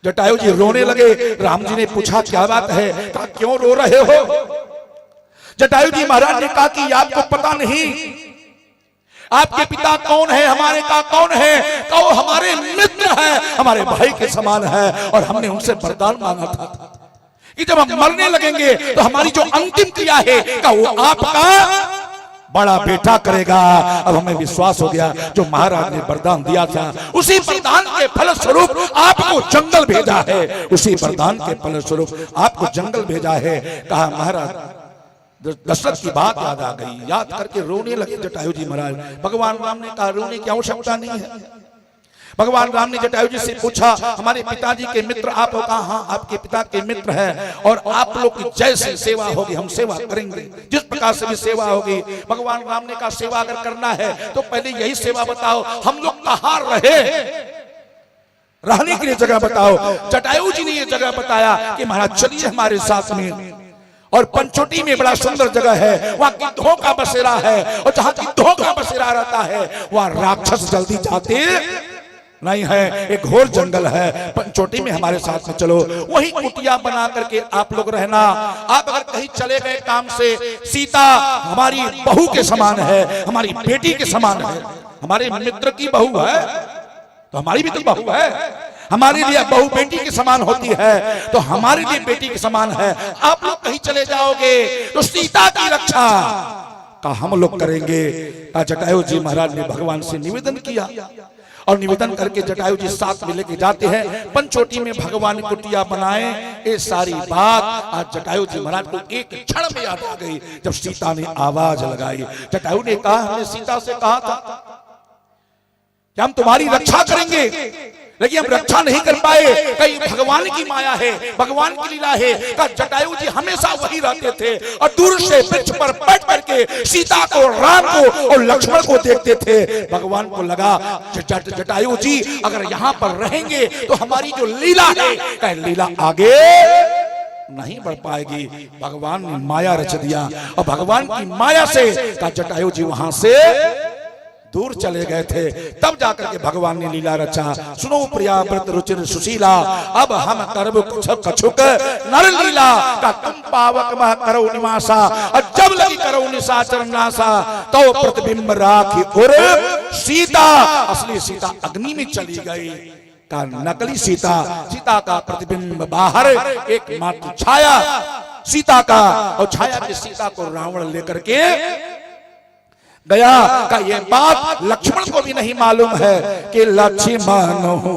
जटायु जी रोने लगे। राम जी ने पूछा क्या बात है? कहा क्यों रो रहे हो? जटायु जी महाराज ने कहा कि आपको पता नहीं आपके पिता कौन है, हमारे का कौन है? कहो हमारे मित्र हैं, हमारे भाई के समान है, और हमने उनसे वरदान मांगा था कि जब हम मरने लगेंगे तो हमारी जो अंतिम क्रिया है का वो आपका बड़ा बेटा करेगा। अब हमें विश्वास हो गया, जो महाराज ने वरदान दिया था उसी वरदान के फल स्वरूप आपको जंगल भेजा है, उसी वरदान के फल स्वरूप आपको जंगल भेजा है। कहा महाराज दशरथ की बात याद आ गई, याद करके रोने लगे जटायु जी महाराज। भगवान राम ने कहा रोने की आवश्यकता नहीं है। भगवान राम ने जटायु जी से पूछा हमारे पिताजी के मित्र आप हो? कहा हाँ आपके पिता के मित्र हैं, और आप लोग की जैसी सेवा होगी हम सेवा करेंगे, जिस प्रकार से भी सेवा होगी। भगवान राम ने कहा सेवा अगर करना है तो पहले यही सेवा बताओ, हम लोग कहाँ रहे, रहने के लिए जगह बताओ। जटायु जी ने ये जगह बताया कि महाराज चलिए हमारे साथ में, और पंचोटी में बड़ा सुंदर जगह है, वहां गिद्धों का बसेरा है, और जहां गिद्धों का बसेरा रहता है वहां राक्षस जल्दी जाते नहीं है, एक घोर जंगल है। पंचोटी में हमारे साथ में चलो, वही कुटिया बना करके आप लोग रहना। आप अगर कहीं चले गए काम से, सीता हमारी बहू के समान है, हमारी बेटी के समान है, हमारे मित्र की बहू है तो हमारी भी तो बहू है, हमारे लिए बहू बेटी के समान होती है तो हमारे लिए बेटी के समान है। आप लोग कहीं चले जाओगे तो सीता की रक्षा का हम लोग करेंगे। जटायु जी महाराज ने भगवान से निवेदन किया, और निवेदन करके जटायु जी साथ में लेके जाते हैं। पंचोटी में भगवान कुटिया बनाए। ये सारी बात आज जटायु जी महाराज को एक क्षण में याद आ गई जब सीता ने आवाज लगाई। जटायु ने कहा हमने सीता से कहा था कि हम तुम्हारी रक्षा करेंगे, लेकिन हम रक्षा नहीं कर पाए। कहीं भगवान की माया है, भगवान की लीला है। का जटायु जी हमेशा वही रहते थे और दूर से वृक्ष पर बैठ करके सीता को, राम को और लक्ष्मण को देखते थे। भगवान को लगा जटायु जी अगर यहाँ पर रहेंगे तो हमारी जो लीला है, लीला आगे नहीं बढ़ पाएगी। भगवान ने माया रच दिया और भगवान की माया से का जटायु जी वहां से दूर चले गए थे। तब जाकर के भगवान ने लीला रचा। सुनो प्रिया व्रत रुचिर सुशीला, अब हम करब कछुक नर लीला का तुम पावक मह करो निवासा, और जब लगी करो निशाचर नासा, तो प्रतिबिंब राखी उर सीता। असली सीता अग्नि में चली गई, का नकली सीता, सीता का प्रतिबिंब बाहर, एक मात्र छाया सीता का, और छाया की सीता को रावण लेकर के गया। का ये बात लक्ष्मण को भी नहीं मालूम है कि लक्ष्मण हो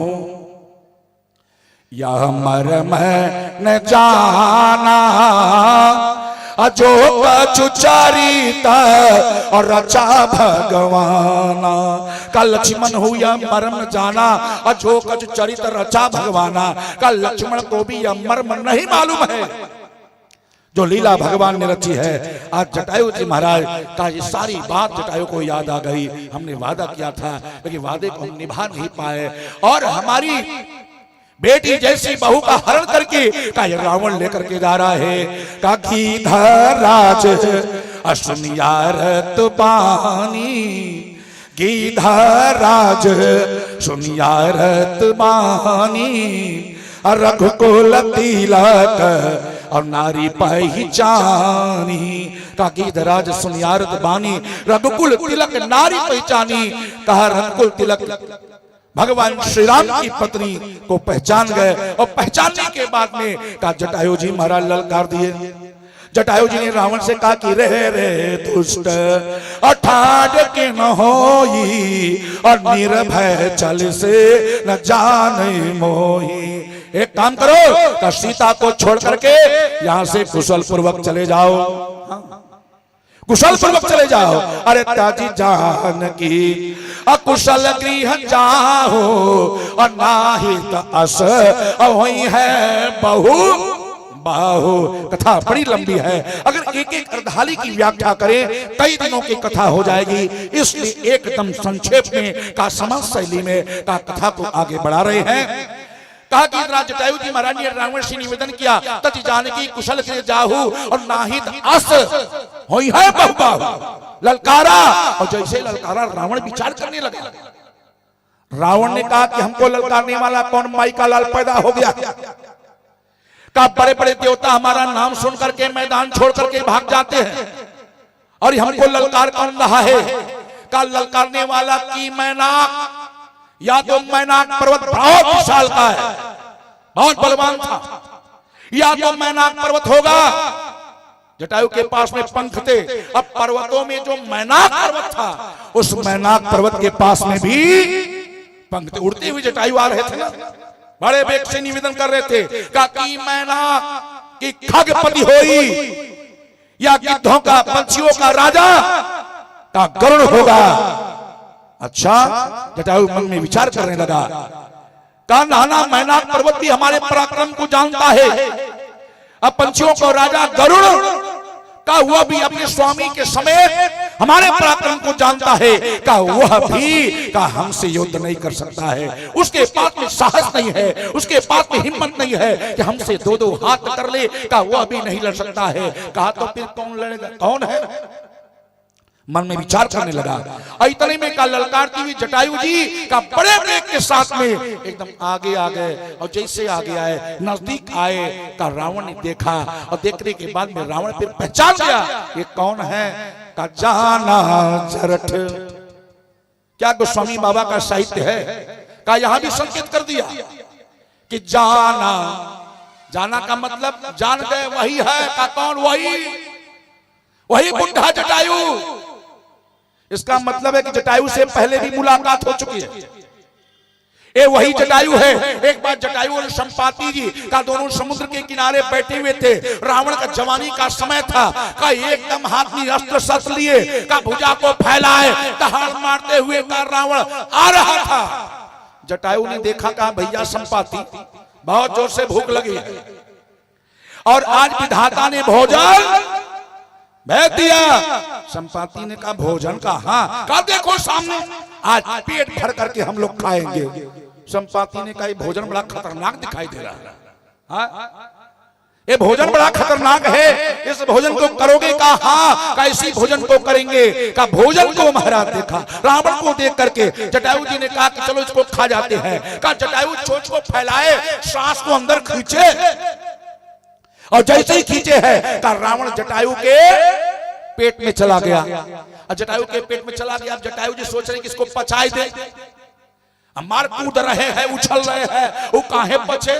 यह मर्म न जाना, जो कछु चरिता और रचा भगवाना। का लक्ष्मण हो यह मर्म जाना, और जो कछु चरित रचा भगवाना। का लक्ष्मण को भी यह मर्म नहीं मालूम है जो लीला भगवान ने रची है। आज जटायु जी महाराज का ये सारी बात जटायु को याद आ गई। हमने वादा किया था लेकिन वादे को हम निभा नहीं पाए, और हमारी बेटी जैसी बहू का हरण करके का ये रावण लेकर के जा रहा है। का गीधराज असुनियारत बानी, गीधराज सुनियारत बानी, रघुकुल तिलक और नारी पहचानी। का गीधराज सुनियारत बानी, रघुकुल तिलक नारी पहचानी। कहा रघुकुल तिलक भगवान श्री राम की पत्नी को पहचान गए, और पहचानने के बाद में का जटायु जी महाराज ललकार दिए। जटायु जी ने रावण से कहा कि रे रे दुष्ट अठाड़ के न होई, और निर्भय चल से न जाने मोही। एक काम करो, का सीता को छोड़ करके यहां से कुशल पूर्वक चले जाओ, कुशल पूर्वक चले जाओ। अरे ताजी जानकी अकुशल गृह जाओ, और नाहित अस वही है बहु बाहु। कथा बड़ी लंबी है, अगर एक एक अर्धाली की व्याख्या करें कई दिनों की कथा हो जाएगी, इसलिए एकदम संक्षेप में का समझ शैली में का कथा को आगे बढ़ा रहे हैं। कहा कि जटायु जी महाराज ने रावण से निवेदन किया, तति जानकी कुशल से जाहू, और नाहित अस होई है बहु बाहु। ललकारा, और जैसे ललकारा रावण विचार करने लगा। रावण ने कहा कि हमको ललकारने वाला कौन माई का लाल पैदा हो गया। का बड़े बड़े देवता हमारा नाम सुन करके मैदान छोड़ करके भाग जाते हैं, और हमको ललकार कौन रहा है। का ललकारने वाला की मैनाक, या तो मैनाक पर्वत बहुत विशाल का है, बहुत बलवान था, या तो मैनाक पर्वत होगा। जटायु के पास में पंख थे, अब पर्वतों में जो मैनाक पर्वत था, उस मैनाक पर्वत के पास में भी पंख थे। उड़ते हुए जटायु आ रहे थे ना, बड़े वेग से निवेदन कर रहे थे कि मैनाक की खगपति होई, या गिद्धों का, पंछियों का राजा का गरुड़ होगा। अच्छा, जटायु मन में विचार करने लगा। का नाना मैनाक पर्वत भी हमारे पराक्रम को जानता है, अब पंछियों को राजा गरुड़ का वह भी अपने स्वामी के समेत हमारे पराक्रम को जानता है। का वह भी का हमसे युद्ध नहीं कर सकता है, उसके पास में साहस नहीं है, उसके पास में हिम्मत नहीं है कि हमसे दो दो हाथ कर ले। का वह भी नहीं लड़ सकता है। कहा तो फिर कौन लड़ेगा, कौन है। मन में विचार करने लगा। इतने में का ललकारती हुई जटायु जी का बड़े वेग के साथ में एकदम आगे आ गए, और जैसे आगे आए, नजदीक आए, का रावण ने देखा, और देखने के बाद में रावण फिर पहचान गया ये कौन है। का जाना जरठ, क्या गोस्वामी बाबा का साहित्य है। का यहां भी संकेत कर दिया कि जाना, जाना का मतलब जान गए वही है। का कौन, वही बुढ़ा जटायु। इसका मतलब है कि जटायु से पहले भी मुलाकात हो चुकी है, ये वही जटायु है। एक बार जटायु और संपाति जी का दोनों समुद्र के किनारे बैठे हुए थे। रावण का जवानी का समय था। का एकदम हाथ में अस्त्र शस्त्र लिए का भुजा को फैलाए दहाड़ मारते हुए का रावण आ रहा था। जटायु ने देखा, कहा भैया संपाति बहुत जोर से भूख लगी है और आज विधाता ने भोजन भेज दिया। संपाति ने कहा भोजन का? हाँ। कहा देखो सामने, आज पेट भर करके हम लोग खाएंगे। संपाति ने कहा ये भोजन बड़ा खतरनाक दिखाई दे रहा है। हाँ? ये भोजन बड़ा खतरनाक है, इस भोजन को करोगे? कहा हाँ। कैसी भोजन को करेंगे? कहा भोजन को महाराज देखा, रावण को देख करके जटायु जी ने कहा कि चलो इसको खा जाते हैं। कहा जटायु चोंच को फैलाए, सांस को अंदर खींचे और जैसे ही खींचे है कहा रावण जटायु के पेट में चला गया। और जटायु के पेट में चला गया। अब जटायु जी सोच रहे कि इसको पचाई दे, मार कूद रहे हैं, उछल रहे हैं, वो काहे पचे?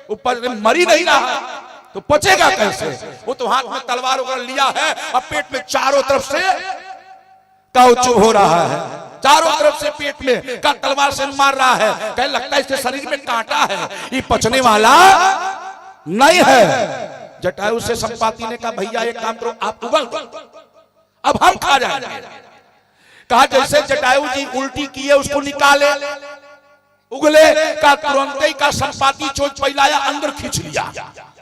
ऊपर मरी नहीं रहा तो पचेगा कैसे? वो तो हाथ में तलवार वगैरह लिया है और पेट में चारों तरफ से काउचू हो रहा है, चारों तरफ से पेट में का तलवार से मार रहा है। कहे लगता है इसके शरीर में कांटा है, ये पचने वाला नहीं है। जटायु से संपाति ने कहा भैया एक काम करो, आप उगल दो, अब हम खा जाएंगे। कहा जैसे जटायु जी उल्टी किए उसको निकाले, उगले, का तुरंत ही का संपाति चोंच फैलाया, अंदर खींच लिया,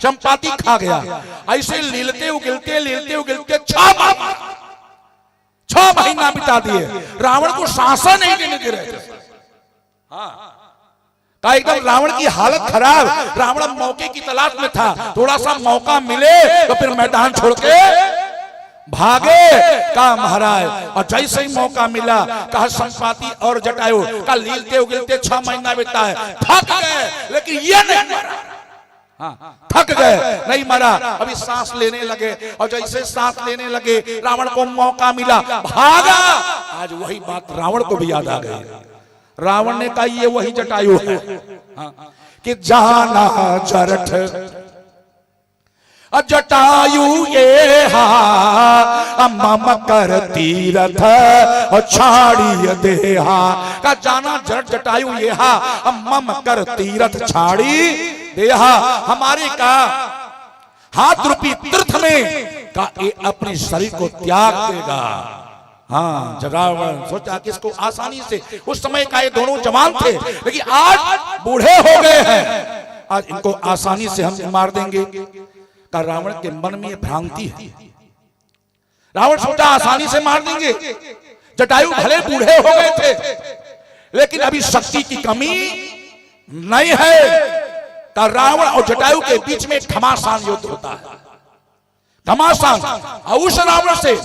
संपाति खा गया। ऐसे लीलते उगलते 6 महीना बिता दिए, रावण को सांसा नहीं देने दे रहे थे। हाँ, एकदम रावण की हालत खराब। रावण मौके की तलाश में था, थोड़ा सा मौका मिले तो फिर मैदान छोड़ के भागे। कहा महाराज, और जैसे ही मौका मिला कहा संपाति और जटायु का लीलते उगलते 6 महीना बीता है, थक गए लेकिन ये नहीं मरा। हाँ, थक गए, नहीं मरा। अभी सांस लेने लगे और जैसे सांस लेने लगे रावण को मौका मिला, भागा। आज वही बात रावण को भी याद आ गई। रावण ने कहा ये वही जटायु है। हाँ, कि जाना जरठ जटायु ये हा मम कर तीरथ और छाड़ी देहा। का जाना जरठ जटायु ये हा मम कर तीरथ छाड़ी देहा। हमारे का हाथ रूपी तीर्थ में का ये अपने शरीर को त्याग देगा। हाँ, रावण सोचा कि इसको आसानी से, उस समय का ये दोनों जवान थे लेकिन आज बूढ़े हो गए हैं, आज इनको आसानी से हम मार देंगे। का रावण के मन में ये भ्रांति है। रावण सोचा आसानी से मार देंगे। जटायु भले बूढ़े हो गए थे लेकिन अभी शक्ति की कमी नहीं है। का रावण और जटायु के बीच में घमासान युद्ध होता है, घमासान। और उस रावण से,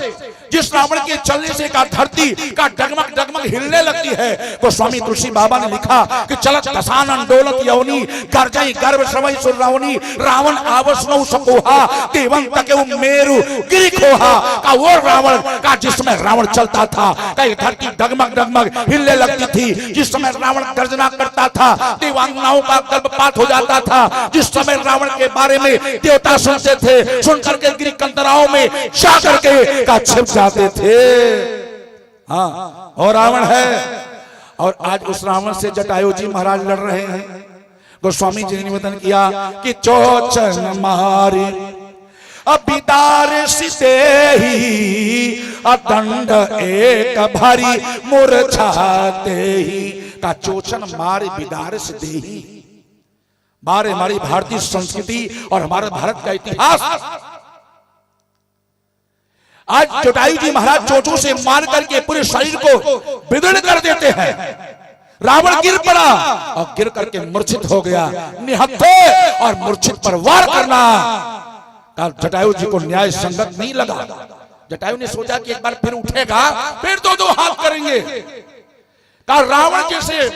जिस रावण के चलने से का धरती का डगमग डगमग हिलने लगती है, तो स्वामी तुलसी बाबा ने लिखा कि चलत दसानन डोलत यौनी गर्जई गर्भ श्रवई सुर रावणी रावण आवसनौ सकोहा देवं तके मेरु गिरि खोहा। का वो रावण का जिसमें रावण चलता था, का धरती डगमग डगमग हिलने लगती थी। जिस समय रावण गर्जना करता था देवांगनाओं का गर्भपात हो जाता था। जिस समय रावण के बारे में देवता सुनते थे, सुनकर के कंदराओं में जा करके का छिप जाते थे। हाँ, और रावण है। और आज उस रावण से जटायु जी महाराज लड़ रहे हैं। गोस्वामी जी ने निवेदन किया कि चोचन मारी अबिदार सीते ही अदंड एक भारी मूर्छाते ही। का चोचन मारे बिदार से दे ही। बारे हमारी भारतीय संस्कृति और हमारे भारत का इतिहास। आज जटायु जी महाराज चोंचों से मार करके पूरे शरीर को विदीर्ण कर देते हैं। रावण गिर पड़ा और गिर करके मूर्छित हो गया। निहत्थे और मूर्छित पर वार करना का जटायु जी को न्याय संगत नहीं लगा। जटायु ने सोचा कि एक बार फिर उठेगा, फिर दो हाथ करेंगे। का रावण जैसे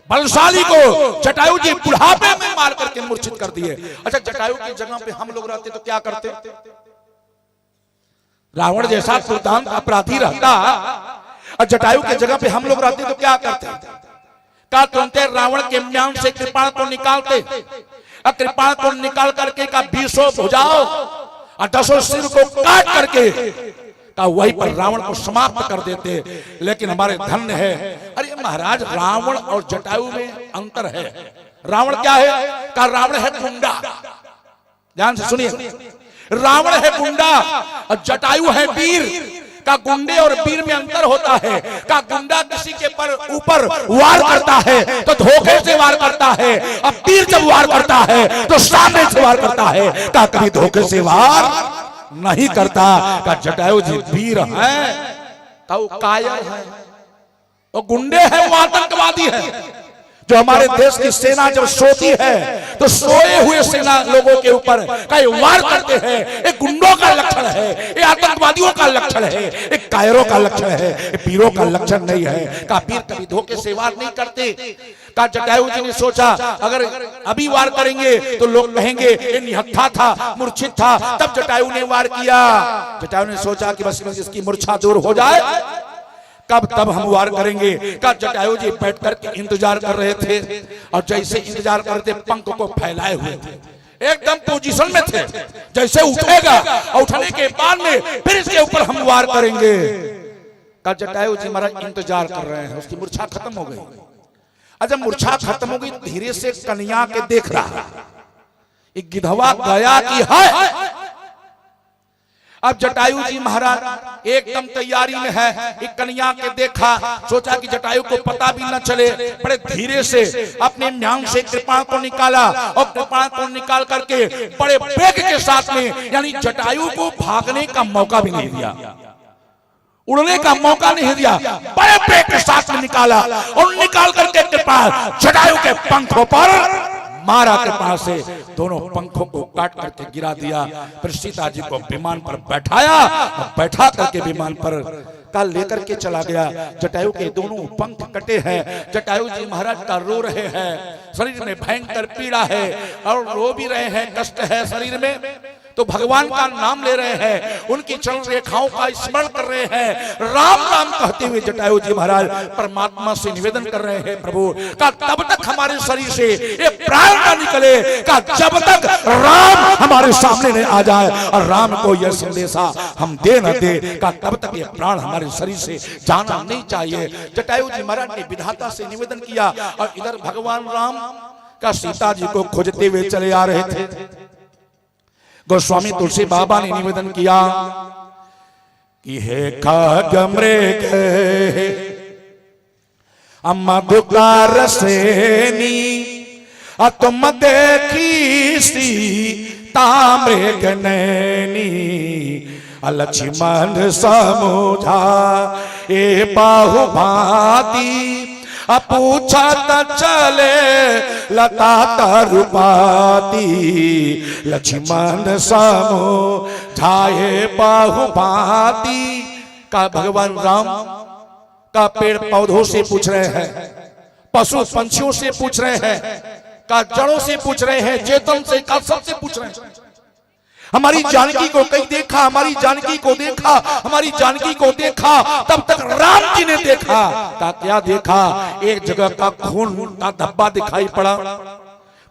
बलशाली को जटायु जी बुढ़ापे में मार करके मूर्छित कर दिए। अच्छा, जटायु की जगह पे हम लोग रहते तो क्या करते? रावण जैसा दुर्दांत अपराधी रहता और जटायु के जगह पे हम लोग रहते तो क्या करते? का तुरंत रावण के म्यान से कृपाण को निकालते और कृपाण को निकाल करके का 20 भुजाओं और 10 सिर को काट करके का वहीं पर रावण को समाप्त कर देते। लेकिन हमारे धन्य है, अरे महाराज रावण और जटायु में अंतर है। रावण क्या है? का रावण है गुंडा। ध्यान से सुनिए, रावण है गुंडा और जटायु है वीर। का गुंडे और वीर में अंतर होता है। का गुंडा किसी के ऊपर वार करता है तो धोखे से वार करता है, अब वीर जब वार करता है तो सामने से वार करता है। का कभी धोखे से वार नहीं करता। का जटायु जी वीर है, का वो कायर है, वो गुंडे है, वो आतंकवादी है। जो हमारे देश की सेना जब सोती है तो सोए हुए सेना लोगों के ऊपर कई वार करते हैं। एक गुंडों का लक्षण है, एक आतंकवादियों का लक्षण है, एक कायरों का लक्षण है, एक वीरों का लक्षण नहीं है। का वीर कभी धोखे से वार नहीं करते। का जटायु जी ने सोचा अगर अभी वार करेंगे तो लोग कहेंगे ये निहत्था था, मूर्छित था। तब जटायु ने वार किया। जटायु ने सोचा कि बस इसकी मूर्छा दूर हो जाए, कब तब हम वार करेंगे। का जटायु जी बैठ करके इंतजार कर रहे थे और जैसे इंतजार करते पंख को फैलाए हुए थे, एकदम पोजीशन में थे। जैसे उठेगा और उठने के बाद में फिर इसके ऊपर हम वार करेंगे। का जटायु जी महाराज इंतजार कर रहे हैं, उसकी मूर्छा खत्म हो गई। जब मूर्छा खत्म हो गई धीरे से कन्या के देख रहा, एक गिधवा गया कि है। अब जटायु जी महाराज एकदम तैयारी में है, एक कन्या के देखा, सोचा कि जटायु को पता भी न चले, बड़े धीरे से अपने म्यांग से कृपाण को निकाला और कृपाण को निकाल करके बड़े वेग के साथ में, यानी जटायु को भागने का मौका भी नहीं दिया, उड़ने का मौका नहीं दिया, बड़े वेग के साथ में निकाला और निकाल करके कृपाण जटायु के पंखों पर मारा। कृपाण से दोनों पंखों को काट करके गिरा दिया। फिर सीता जी को विमान पर बैठाया और बैठा करके विमान पर का लेकर के चला गया। जटायु के दोनों पंख कटे हैं। जटायु जी महाराज का रो रहे हैं, शरीर में भयंकर पीड़ा है और रो भी रहे हैं, कष्ट है शरीर में, तो भगवान का नाम ले रहे हैं, उनकी चरण रेखाओं का स्मरण कर रहे हैं, राम राम कहते हुए जटायु जी महाराज परमात्मा से निवेदन कर रहे हैं, प्रभु का तब तक हमारे शरीर से ये प्राण ना निकले, का जब तक राम हमारे सामने नहीं आ जाए और राम को यह संदेशा हम दे न दे, का तब तक ये प्राण हमारे शरीर से जाना नहीं चाहिए। जटायु जी महाराज ने विधाता से निवेदन किया और इधर भगवान राम का सीता जी को खोजते हुए चले आ रहे थे। गोस्वामी तुलसी बाबा ने निवेदन किया कि हे खगमृग मधुकार सेनी तुम देखी सीता मृग नैनी लक्ष्मण समझा ए बाहुभाती पूछत चले लता तरुपाती लक्ष्मण समझाए बाहुभाती। का भगवान राम का पेड़ पौधों से पूछ रहे हैं, पशु पंछियों से पूछ रहे हैं, का जड़ों से पूछ रहे हैं, चेतन से, का सबसे पूछ रहे हैं। हमारी जानकी को कहीं देखा, हमारी जानकी को देखा, हमारी जानकी को देखा। तब तक राम जी ने देखा, का क्या देखा, एक जगह का खून का धब्बा दिखाई पड़ा,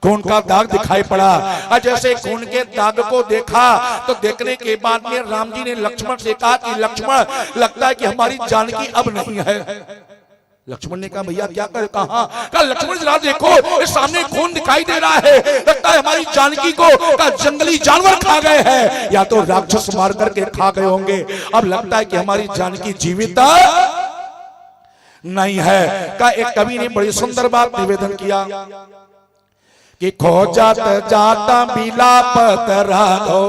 खून का दाग दिखाई पड़ा। और जैसे खून के दाग को देखा तो देखने के बाद में राम जी ने लक्ष्मण से कहा कि लक्ष्मण लगता है कि हमारी जानकी अब नहीं है। लक्ष्मण ने कहा भैया क्या कर, कहा लक्ष्मण जरा देखो इस सामने खून दिखाई दे रहा है, लगता है हमारी जानकी को का जंगली जानवर खा गए हैं या तो राक्षस मार करके खा गए होंगे। अब लगता है कि हमारी जानकी जीवित नहीं है। का एक कवि ने बड़ी सुंदर बात निवेदन किया कि खोजत जाता बिलापत राघव,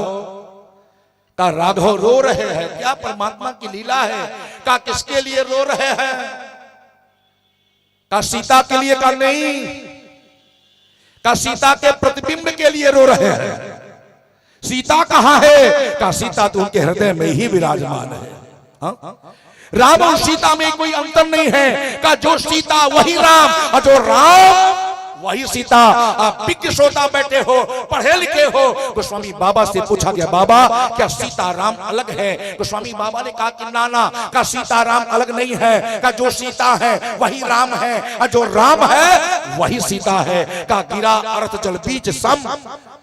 का राघव रो रहे हैं, क्या परमात्मा की लीला है। का किसके लिए रो रहे हैं, का सीता के लिए, का नहीं, का सीता के प्रतिबिंब के लिए रो रहे हैं। सीता कहां है, का सीता तो उनके हृदय में ही विराजमान है। राम और सीता में कोई अंतर नहीं है, का जो सीता वही राम और जो राम वही सीता। आप विज्ञ श्रोता बैठे हो, पढ़े लिखे हो। गोस्वामी बाबा से पूछा गया बाबा क्या सीता राम अलग है, गोस्वामी बाबा ने कहा कि नाना, का सीता राम अलग नहीं है, का जो सीता है वही राम है और जो राम है वही सीता है। का गिरा अर्थ जल बीच सम,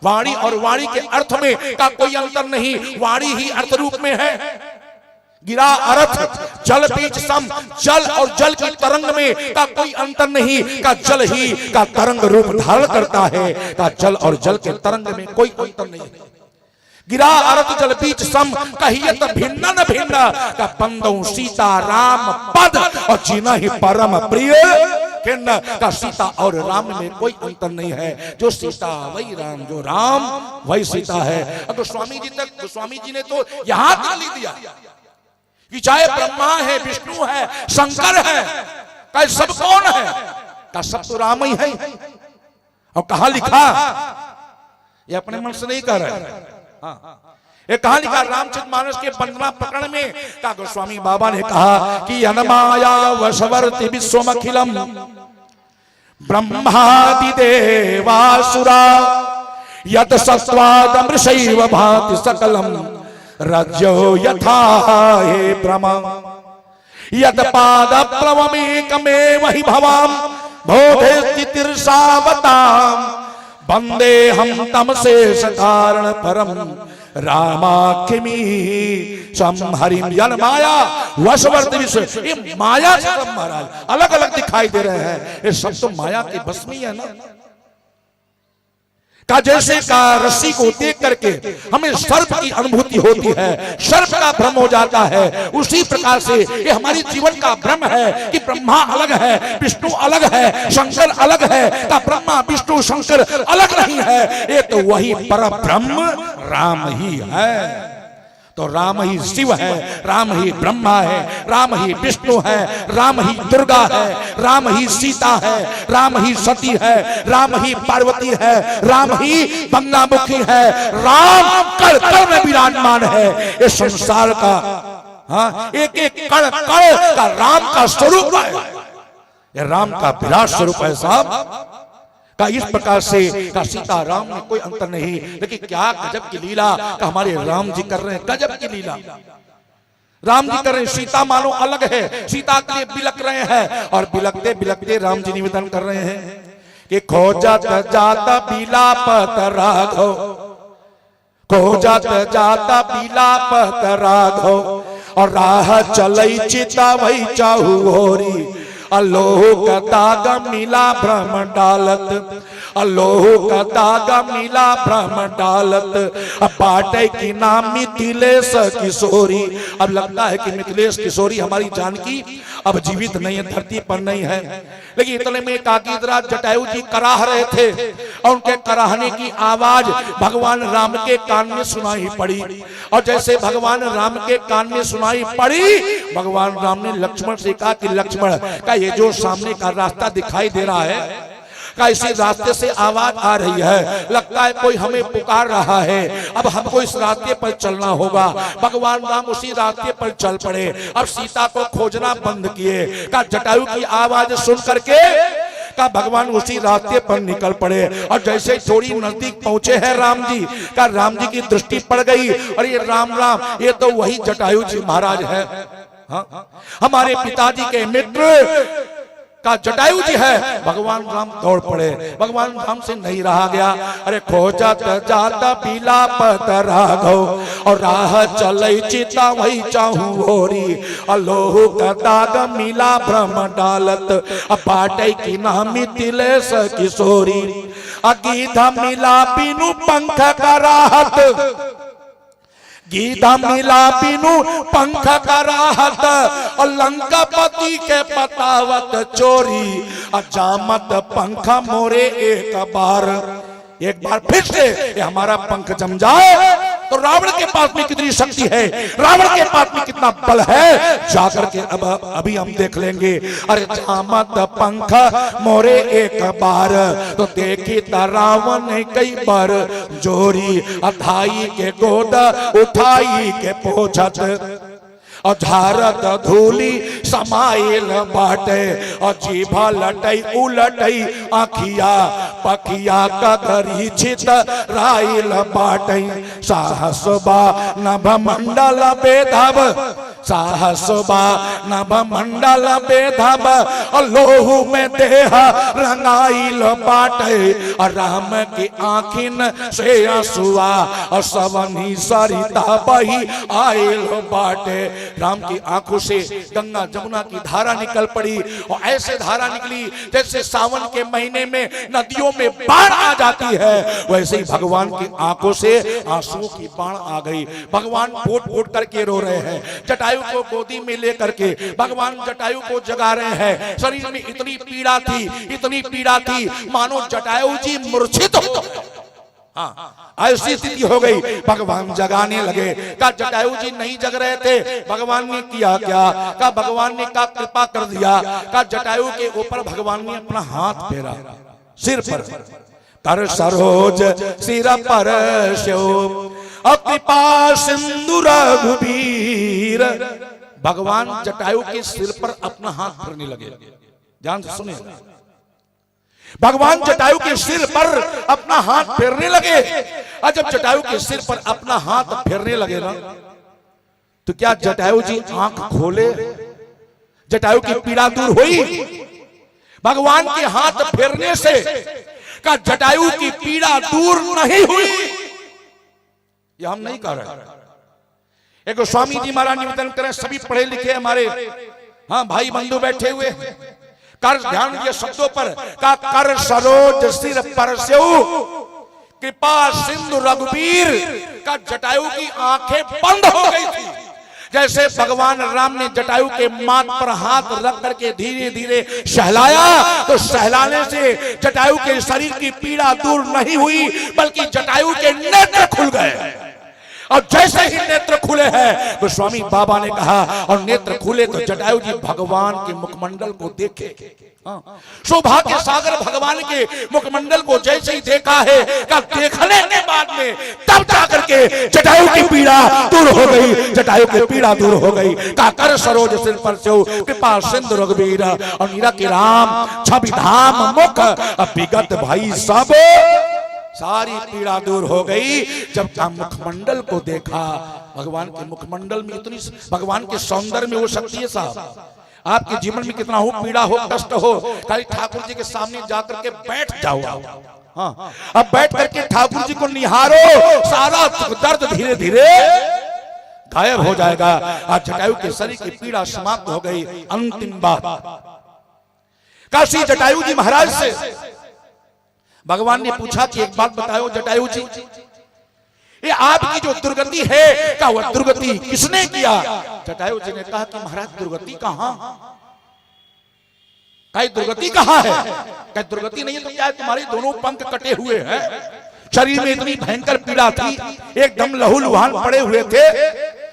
वाणी और वाणी के अर्थ में का कोई अंतर नहीं, वाणी ही अर्थ रूप में है। गिरा अर्थ जल बीच सम, जल और जल की तरंग में का कोई अंतर नहीं, का जल ही का तरंग रूप धारण करता है, का जल और जल के तरंग में कोई अंतर नहीं है। गिरा अरत जल बीच सम कहियत भिन्न न भिन्न का बंदो सीता राम पद और जीना ही परम प्रिय किन्न का सीता और राम में कोई अंतर नहीं है। जो सीता वही राम, जो राम वही सीता है। अब स्वामी जी ने तो यहां तक लिख दिया कि चाहे ब्रह्मा है, विष्णु है, शंकर है, का सब कौन है, का सब तो राम ही है। और कहा लिखा, ये अपने मन से नहीं कह रहे, ये कहा लिखा रामचरितमानस के वंदना प्रकरण में का गोस्वामी बाबा ने कहा कि अनमाया वशवर्ति विश्वमखिलम ब्रह्मादि देवासुरा यत सत्वादमृषैव भाति सकलम रज्यो यथा हे ब्रह्म यद पाद प्लवमेकमेव हि भवाम बोधे तिर्षावताम वंदे हम तम शेष कारण परम रामाख्यमी सम हरिम। यन माया वशवर्त विश्व, ये माया से सब महाराज अलग अलग दिखाई दे रहे हैं, ये सब तो माया की बस में है ना। का जैसे का रस्सी को देख करके हमें सर्प की अनुभूति होती है, सर्प का भ्रम हो जाता है, उसी प्रकार से ये हमारी जीवन का भ्रम है कि ब्रह्मा अलग है, विष्णु अलग है, शंकर अलग है। का ब्रह्मा विष्णु शंकर अलग नहीं है, ये तो वही परम ब्रह्म राम ही है। तो राम ही शिव है, राम ही ब्रह्मा है, राम ही विष्णु है, राम ही दुर्गा है, राम ही सीता है, राम ही सती है, राम ही पार्वती है, राम ही बंगामुखी है, राम कण कण में विराजमान है। इस संसार का एक एक कण कण का राम का स्वरूप है, ये राम का विराट स्वरूप है साहब। का इस प्रकार से का सीता राम में कोई अंतर नहीं, लेकिन क्या गजब की लीला का हमारे राम जी कर रहे हैं, गजब की लीला राम जी कर रहे हैं। सीता मानो अलग है, सीता के लिए बिलक रहे हैं, और बिलकते बिलकते राम जी निवेदन कर रहे हैं कि खोजत जाता बिलापत राघव, खोजत जाता बिलापत राघव, और राह चलई चिता वही चाहुओरी, अलोह का दागा मिला भ्रम डालत, अलोह का दागा मिला भ्रम डालत, अब पाटे की नाम मिथिलेश किशोरी। अब लगता है कि मिथिलेश किशोरी हमारी जानकी अब जीवित नहीं है, धरती पर नहीं है, लेकिन इतने में काकीदरा जटायु जी कराह रहे थे, और उनके कराहने की आवाज भगवान राम के कान में सुनाई पड़ी। और जैसे भगवान राम के कान में सुनाई पड़ी, भगवान राम ने लक्ष्मण से कहा कि लक्ष्मण का ये जो सामने का रास्ता दिखाई दे रहा है, का इसी रास्ते से आवाज आ रही है, लगता है कोई हमें पुकार रहा है, अब हमको इस रास्ते पर चलना होगा। भगवान राम उसी रास्ते पर चल पड़े, अब सीता को खोजना बंद किए। का जटायु की आवाज सुन करके का भगवान उसी रास्ते पर निकल पड़े, और जैसे थोड़ी नजदीक पहुंचे हैं राम जी, का राम जी की दृष्टि पड़ गई, और ये राम राम, ये तो वही जटायु जी महाराज है, हमारे पिताजी के मित्र का जटायु जी है। भगवान राम दौड़ पड़े, भगवान राम से नहीं रहा गया, अरे खोजत जाता बिलापत राघव, और राह चलई चिता वही चाहुओरी, अलोह का दाग मिला भ्रम डालत, पाटे की नाम मिथिलेश किशोरी, गीधा मिला बिनु पंख का राहत, गीता मिला बिनु पंख का राहत, और लंकापति के पतावत चोरी, अजामत पंख मोरे एक बार फिर से ये हमारा पंख जम जाए तो रावण के पास में कितनी शक्ति है, रावण के पास में कितना बल है, जाकर के अब अभी हम देख लेंगे। अरे जामत पंख मोरे एक बार, तो देखी त रावण कई बार जोरी, अथाई के गोद उठाई के पोछत, और झारत धूली समाइल बाटे, और जीभा लटई उलटई आखिया पखिया का घरी छित राइल बाटे, साहस बा नभ मंडल बेधव, साहसबा नभ मंडल बेधब लोहू में देह रंगाइल बाटे राम की आँखिन से आंसुआ और सवनी सरिता बही आइल बाटे। राम की आंखों से गंगा जमुना की धारा निकल पड़ी और ऐसे धारा निकली जैसे सावन के महीने में नदियों में बाढ़ आ जाती है, वैसे ही भगवान की आंखों से आंसुओं की बाढ़ आ गई। भगवान पोट पोट करके रो रहे हैं, जटायु को गोदी में लेकर के भगवान जटायु को जगा रहे हैं। शरीर में इतनी पीड़ा थी मानो जटायु जी मूर्छित हो। ऐसी स्थिति हो गई, भगवान जगाने लगे। का जटायु जी नहीं जग रहे थे, भगवान ने किया क्या? का भगवान ने का कृपा कर दिया। का जटायु के ऊपर भगवान ने अपना हाथ फेरा सिर पर, कर सरोज सिर पर कृपा सिंधु रघुबीर। भगवान जटायु के सिर पर अपना हाथ फेरने लगे। ध्यान से सुने, भगवान जटायु के सिर पर अपना हाथ फेरने लगे। और जब जटायु के सिर पर अपना हाथ फेरने लगे ना, तो क्या जटायु जी आंख खोले? जटायु की पीड़ा दूर हुई भगवान के हाथ फेरने से? का जटायु की पीड़ा दूर नहीं हुई? ये हम नहीं कर रहे। एक स्वामी जी महाराज निवेदन करें, सभी पढ़े लिखे हमारे भाई बंधु बैठे हुए, कर ध्यान दिए शब्दों पर। का कर सरोज सिर पर कृपा सिंधु रघुबीर। का जटायु की आंखें बंद हो गई थी। जैसे भगवान राम ने जटायु के माथ पर हाथ रख करके धीरे धीरे सहलाया, तो सहलाने से जटायु के शरीर की पीड़ा दूर नहीं हुई, बल्कि जटायु के नेत्र खुल गए। और जैसे ही नेत्र खुले हैं तो स्वामी बाबा ने कहा, और नेत्र खुले तो जटायु जी भगवान के मुखमंडल को देखे। सौभाग्य सागर भगवान के मुखमंडल को जैसे ही देखा है, का देखने के बाद में तब जाकर के जटायु की पीड़ा दूर हो गई। जटायु की पीड़ा दूर हो गई। का कर सरोज सिर पर कृपा सिंधु रघुबीर। और मीरा के राम छवि धाम मुख विगत भाई सब सारी पीड़ा दूर हो गई। जब मुखमंडल को देखा, भगवान के मुखमंडल में इतनी, भगवान के सौंदर्य में वो शक्ति है साहब। आपके जीवन में कितना हो पीड़ा हो कष्ट हो, खाली ठाकुर जी के सामने जाकर के बैठ जाओ। अब बैठ करके ठाकुर जी को निहारो, सारा दर्द धीरे धीरे गायब हो जाएगा। आज जटायु के शरीर की पीड़ा समाप्त हो गई। अंतिम बात, काशी जटायु जी महाराज से भगवान ने पूछा कि एक बात बताओ जटायु जी, ये आपकी जो दुर्गति है, क्या वह दुर्गति किसने किया? जटायु जी ने कहा कि महाराज दुर्गति कहां? दुर्गति कहां है? क्या दुर्गति नहीं है तो क्या है? तुम्हारे दोनों पंख कटे हुए हैं, शरीर में इतनी भयंकर पीड़ा थी, एकदम लहूलुहान पड़े हुए थे।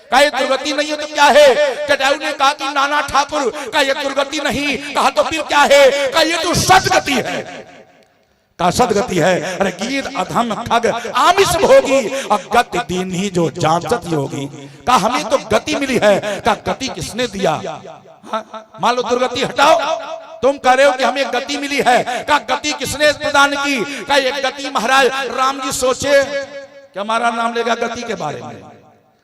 का ये दुर्गति नहीं है तो क्या है? जटायु ने कहा कि नाना ठाकुर, का ये दुर्गति नहीं। कहा तो फिर क्या है? का ये तो सदगति है। का सदगति है। अरे गीत अधम ठग आमिष भोगी, और गति दीन ही जो जांचत योगी। का हमें तो गति मिली है। का गति किसने दिया? मान लो दुर्गति हटाओ, तुम कह रहे हो कि हमें गति मिली है। का गति किसने प्रदान की? का ये गति महाराज राम जी सोचे कि हमारा नाम लेगा गति के बारे में,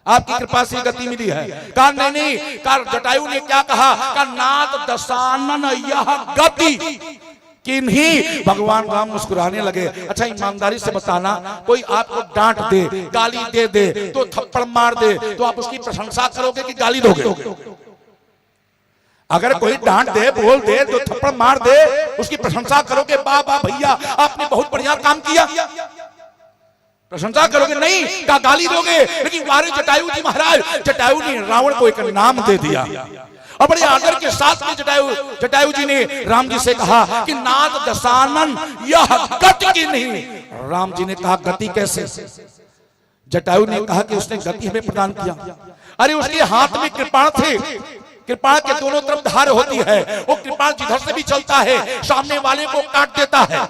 आपकी कृपा से गति मिली है। का नहीं, का जटायु ने क्या कहा? का नाथ दशानन यह गति किन्हीं। भगवान राम मुस्कुराने लगे। अच्छा ईमानदारी से बताना, कोई आपको डांट दे, गाली दे दे, तो थप्पड़ मार दे, तो आप उसकी प्रशंसा करोगे कि गाली दोगे? अगर कोई डांट दे, बोल दे, तो थप्पड़ मार दे, उसकी प्रशंसा करोगे, वाह वाह भैया आपने बहुत बढ़िया काम किया, प्रशंसा करोगे? नहीं, का गाली दोगे। लेकिन वारे जटायु जी महाराज, जटायु ने रावण को एक नाम दे दिया, और बड़े आदर के साथ में जटायु जी ने राम जी से कहा कि नाथ दशानन यह गति की नहीं। राम जी ने कहा गति कैसे? जटायु ने कहा कि उसने गति हमें प्रदान किया। अरे उसके हाथ में कृपाण थे, कृपाण के दोनों तरफ धार होती है, वो कृपाण जिधर से भी चलता है सामने वाले को काट देता है।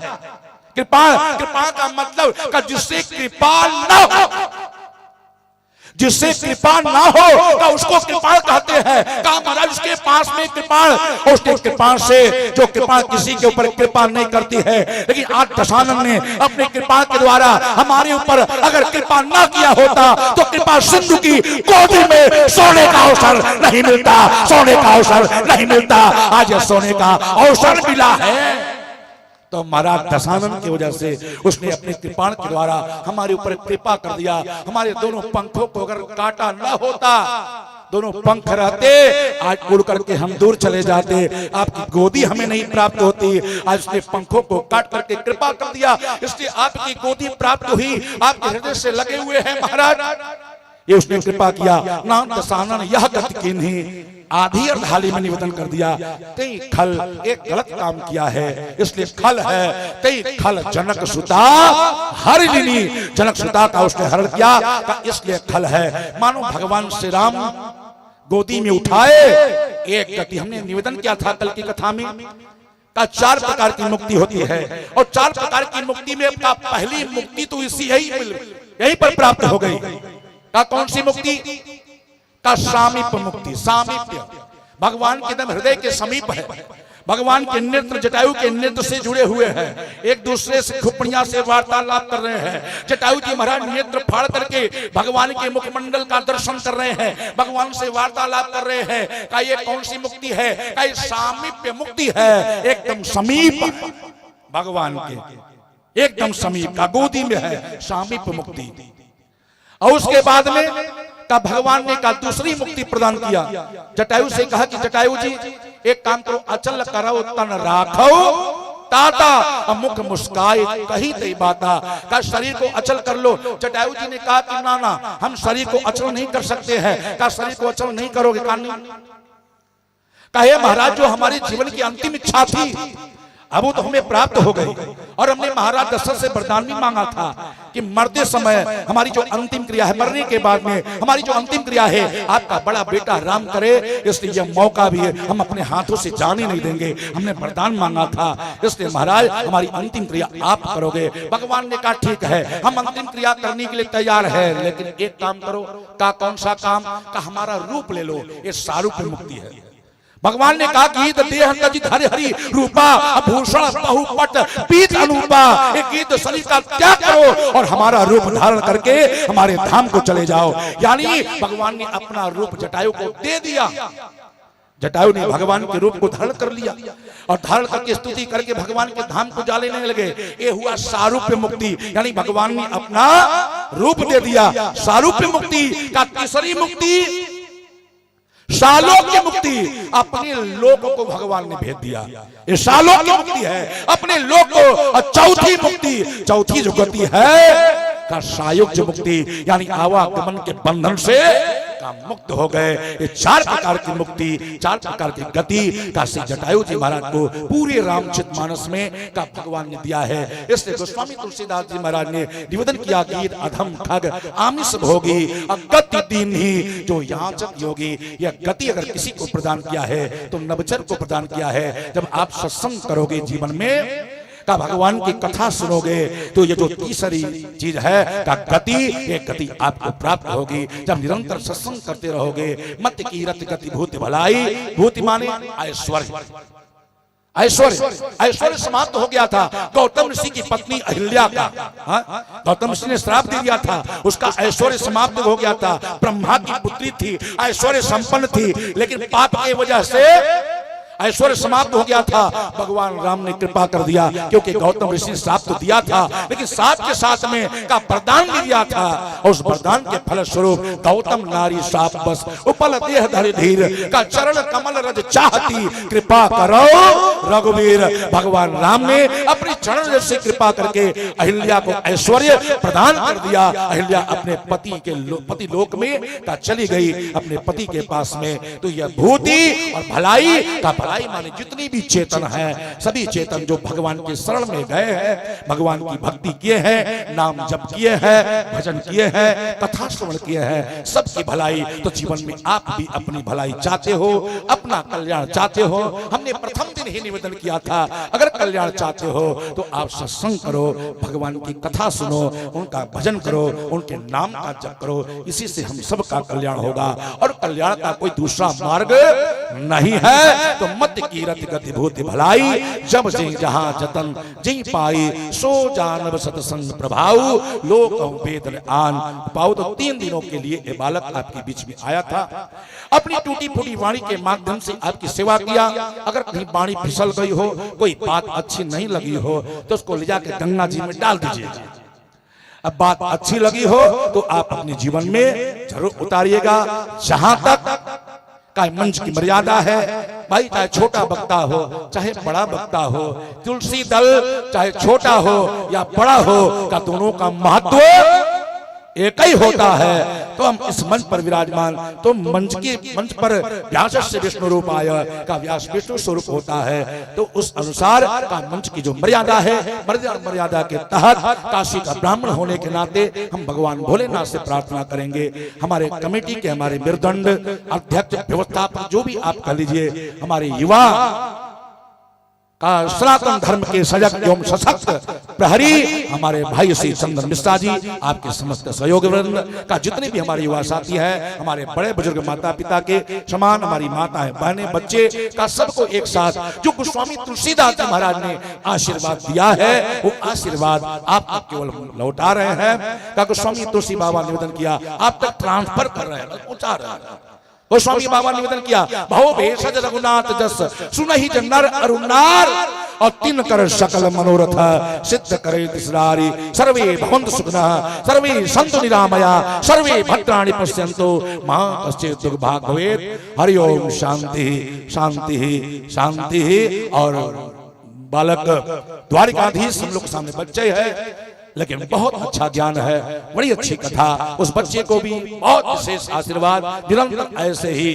कृपाण का मतलब का जिससे कृपा न हो, जिससे कृपा ना हो का उसको कृपाण कहते हैं। कहा महाराज उसके पास में कृपाण, उसके कृपाण से जो कृपाण किसी के ऊपर कृपा नहीं करती है, लेकिन आज दशानन ने अपने कृपा के द्वारा हमारे ऊपर अगर कृपा ना किया होता तो कृपा सिंधु की गोदी में सोने का अवसर नहीं मिलता, सोने का अवसर नहीं मिलता। आज सोने का अवसर मिला है तो महाराज दशानन की वजह से उसने अपने कृपाण के द्वारा हमारे ऊपर कृपा कर दिया। हमारे दोनों पंखों को अगर काटा ना होता, दोनों पंख रहते, आज उड़ करके हम दूर चले जाते, आपकी गोदी हमें नहीं प्राप्त होती। आज उसने पंखों को काट करके कृपा कर दिया, इसलिए आपकी गोदी प्राप्त हुई, आपके हृदय से लगे हुए हैं महाराज। ये उसने कृपा किया। नाम दशानन यह गति की नहीं आधी अर्धाली में निवेदन कर दिया। तई खल एक गलत काम किया है, इसलिए खल है। तई खल जनक सुता हर लिनी, जनक सुता का उसने हरण किया का इसलिए खल है। मानो भगवान श्री राम गोदी में उठाए एक गति। हमने निवेदन किया था कल की कथा में का 4 प्रकार की मुक्ति होती है, और 4 प्रकार की मुक्ति में का पहली मुक्ति तो इसी यहीं पर प्राप्त हो गई। का कौन सी मुक्ति? का सामीप्य मुक्ति। सामीप्य भगवान के एकदम हृदय के समीप है। भगवान के नेत्र जटायु के नेत्र से जुड़े हुए हैं, एक दूसरे से खुपड़ियां से वार्तालाप कर रहे हैं। जटायु जी महाराज नेत्र फाड़ करके भगवान के मुखमंडल का दर्शन कर रहे हैं, भगवान से वार्तालाप कर रहे हैं। का ये कौन सी मुक्ति है? का ये सामीप्य मुक्ति है, एकदम समीप भगवान के एकदम समीप का गोदी में है सामीप्य मुक्ति। और उसके बाद में का भगवान ने का दूसरी मुक्ति प्रदान किया। जटायु से कहा कि जटायु जी एक काम करो, अचल करो तन राखो ताता, मुख मुस्काए कही तई बाता। का शरीर को अचल कर लो। जटायु जी ने कहा कि ना ना, हम शरीर को अचल नहीं कर सकते हैं। का शरीर को अचल नहीं करोगे? कहे महाराज जो हमारे जीवन की अंतिम इच्छा थी अब वो तो हमें प्राप्त हो गई, और हमने महाराज दशरथ से वरदान भी मांगा था कि मरते समय हमारी जो अंतिम क्रिया है, मरने के बाद में हमारी जो अंतिम क्रिया है आपका बड़ा बेटा राम करे, इसलिए यह मौका भी है, हम अपने हाथों से जाने नहीं देंगे। हमने वरदान मांगा था, इसलिए महाराज हमारी अंतिम क्रिया आप करोगे। भगवान ने कहा ठीक है, हम अंतिम क्रिया करने के लिए तैयार है, लेकिन एक काम करो। का कौन सा काम? का हमारा रूप ले लो, ये सारूप्य मुक्ति है। भगवान ने कहा गीत देह गजित हरि हरि रूपा भूषण बहुपट पीत अनूपा, एक गीत शरीर का त्याग करो और हमारा रूप धारण करके हमारे धाम को चले जाओ। यानी भगवान ने अपना रूप जटायु को दे दिया। जटायु ने भगवान के रूप को धारण कर लिया और धारण करके स्तुति करके भगवान के धाम को जा लेने लगे। ये हुआ सारूप्य मुक्ति, यानी भगवान ने अपना रूप दे दिया। सारूप्य मुक्ति का तीसरी मुक्ति सालोक्य मुक्ति, अपने लोक को भगवान ने भेज दिया। ये सालोक्य मुक्ति है, अपने लोक को। और चौथी मुक्ति, चौथी जो गति है का सायुज्य मुक्ति, यानी आवागमन के बंधन से का मुक्त हो गए। ये 4 प्रकार की मुक्ति, 4 प्रकार की गति का श्री जटायु जी महाराज को पूरे रामचरितमानस में का भगवान ने दिया है। इसलिए गोस्वामी तुलसीदास जी महाराज ने निवेदन किया गीत अधम ठग आमिष भोगी अगति दीन ही जो याचक योगी। यह गति अगर किसी को प्रदान किया है तो नवचर को प्रदान किया है। जब आप सत्संग करोगे जीवन में का भगवान की कथा सुनोगे तो ये जो तीसरी चीज है का गति, ये गति आपको प्राप्त होगी जब निरंतर सत्संग करते रहोगे। मत की रत गति भूति भलाई, भूति माने ऐश्वर्य। ऐश्वर्य समाप्त हो गया था गौतम ऋषि की पत्नी अहिल्या का। गौतम ऋषि ने श्राप दे दिया था, उसका ऐश्वर्य समाप्त हो गया था। ब्रह्मा की पुत्री थी, ऐश्वर्य संपन्न थी, लेकिन पाप की वजह से ऐश्वर्य समाप्त हो गया था। भगवान राम ने कृपा कर दिया, क्योंकि गौतम ऋषि ने श्राप तो दिया था, लेकिन साथ के साथ में का वरदान भी दिया था। और उस वरदान के फल स्वरूप गौतम नारी श्राप बस उपल देह धरि धीर का चरण कमल रज चाहती कृपा करो रघुवीर। भगवान राम ने अपनी चरण रज से कृपा करके अहिल्या को ऐश्वर्य प्रदान कर दिया। अहिल्या अपने पति लोक में का चली गई, अपने पति के पास में। तो यह भूति और भलाई का भलाई माने जितनी भी चेतन है, सभी चेतन जो भगवान के शरण में गए हैं, भगवान की भक्ति किए हैं, नाम जप किए हैं, भजन किए हैं, कथा श्रवण किए हैं, सबकी भलाई। तो जीवन में आप भी अपनी भलाई चाहते हो, अपना कल्याण चाहते हो। हमने प्रथम दिन ही निवेदन किया था, अगर कल्याण चाहते हो तो आप सत्संग करो, भगवान की कथा सुनो, उनका भजन करो, उनके नाम का जप करो, इसी से हम सब का कल्याण होगा और कल्याण का कोई दूसरा मार्ग नहीं है। तो मत कीरत गति भूति भलाई, जब जी जहां जतन जी पाई, सो जानब सत्संग प्रभाव, लोक वेद आन पाओ। तो 3 दिनों के लिए ये बालक आपके बीच में आया था, अपनी टूटी फूटी वाणी के माध्यम से आपकी सेवा किया। अगर कहीं वाणी फिसल गई हो, कोई बात अच्छी नहीं लगी हो, तो उसको ले जाकर गंगा जी में डाल दीजिए। अब बात अच्छी लगी हो तो आप अपने जीवन में जरूर उतारिएगा। जहां तक का मंच की मर्यादा है भाई, चाहे छोटा वक्ता हो चाहे बड़ा वक्ता हो, तुलसी दल चाहे छोटा हो या बड़ा हो, का दोनों का महत्व एक ही होता है। तो हम इस मंच पर विराजमान, तो मंच पर व्यास से विष्णु रूप आया का व्यास विष्णु स्वरूप होता है। तो उस अनुसार का मंच की जो मर्यादा है, मर्यादा के तहत काशी का ब्राह्मण होने के नाते हम भगवान भोलेनाथ से प्रार्थना करेंगे। हमारे कमेटी के, हमारे मृदंड अध्यक्ष, व्यवस्थापक, जो भी आप कह लीजिए, हमारे युवा का सनातन धर्म के सजग एवं सशक्त प्रहरी हमारे भाई श्री चंद्र मिश्रा जी, आपके समस्त सहयोग वृंद का, जितने भी हमारे युवा साथी हैं, हमारे बड़े बुजुर्ग माता पिता के समान, हमारी माताएं बहनें बच्चे का, सबको एक साथ जो गोस्वामी तुलसीदास जी महाराज ने आशीर्वाद दिया है, वो आशीर्वाद आप केवल लौटा रहे हैं। का गोस्वामी तुलसी बाबा निवेदन किया, आप तक ट्रांसफर कर रहे हैं, पहुंचा रहे हैं। गोस्वामी बाबा निवेदन किया, भव भेषज रघुनाथ जस सुनहि ज नर अरुनार, और 3 कर सकल मनोरथ सिद्ध करे तिसरारी, सर्वे भवन्तु सुखिनः सर्वे सन्तु निरामया, सर्वे भद्राणि पश्यन्तु मा कश्चित् दुर्भाग् भवेत्। हरि ओम। शांति शांति शांति। और बालक द्वारिकाधीश हम लोग सामने बच्चे है, लेकिन बहुत अच्छा ज्ञान है, बड़ी अच्छी कथा। उस बच्चे को भी बहुत विशेष आशीर्वाद, निरंतर ऐसे ही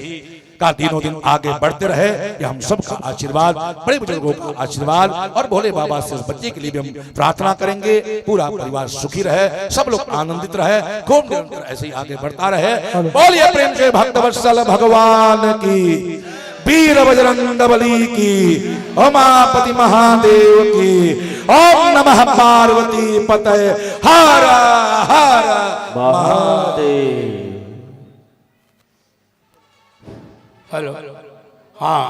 का दिनों दिन आगे बढ़ते रहे, ये हम सबका आशीर्वाद, बड़े बुजुर्गों का आशीर्वाद, और भोले बाबा से उस बच्चे के लिए भी हम प्रार्थना करेंगे, पूरा परिवार सुखी रहे, सब लोग आनंदित रहे, खूब निरंतर ऐसे ही आगे बढ़ता रहे। बोलिए प्रेम से भक्तवत्सल भगवान की, वीर बजरंग बली की, उमापति महादेव की। ओम नमः पार्वती पतये हर हर महादेव। हेलो, हाँ।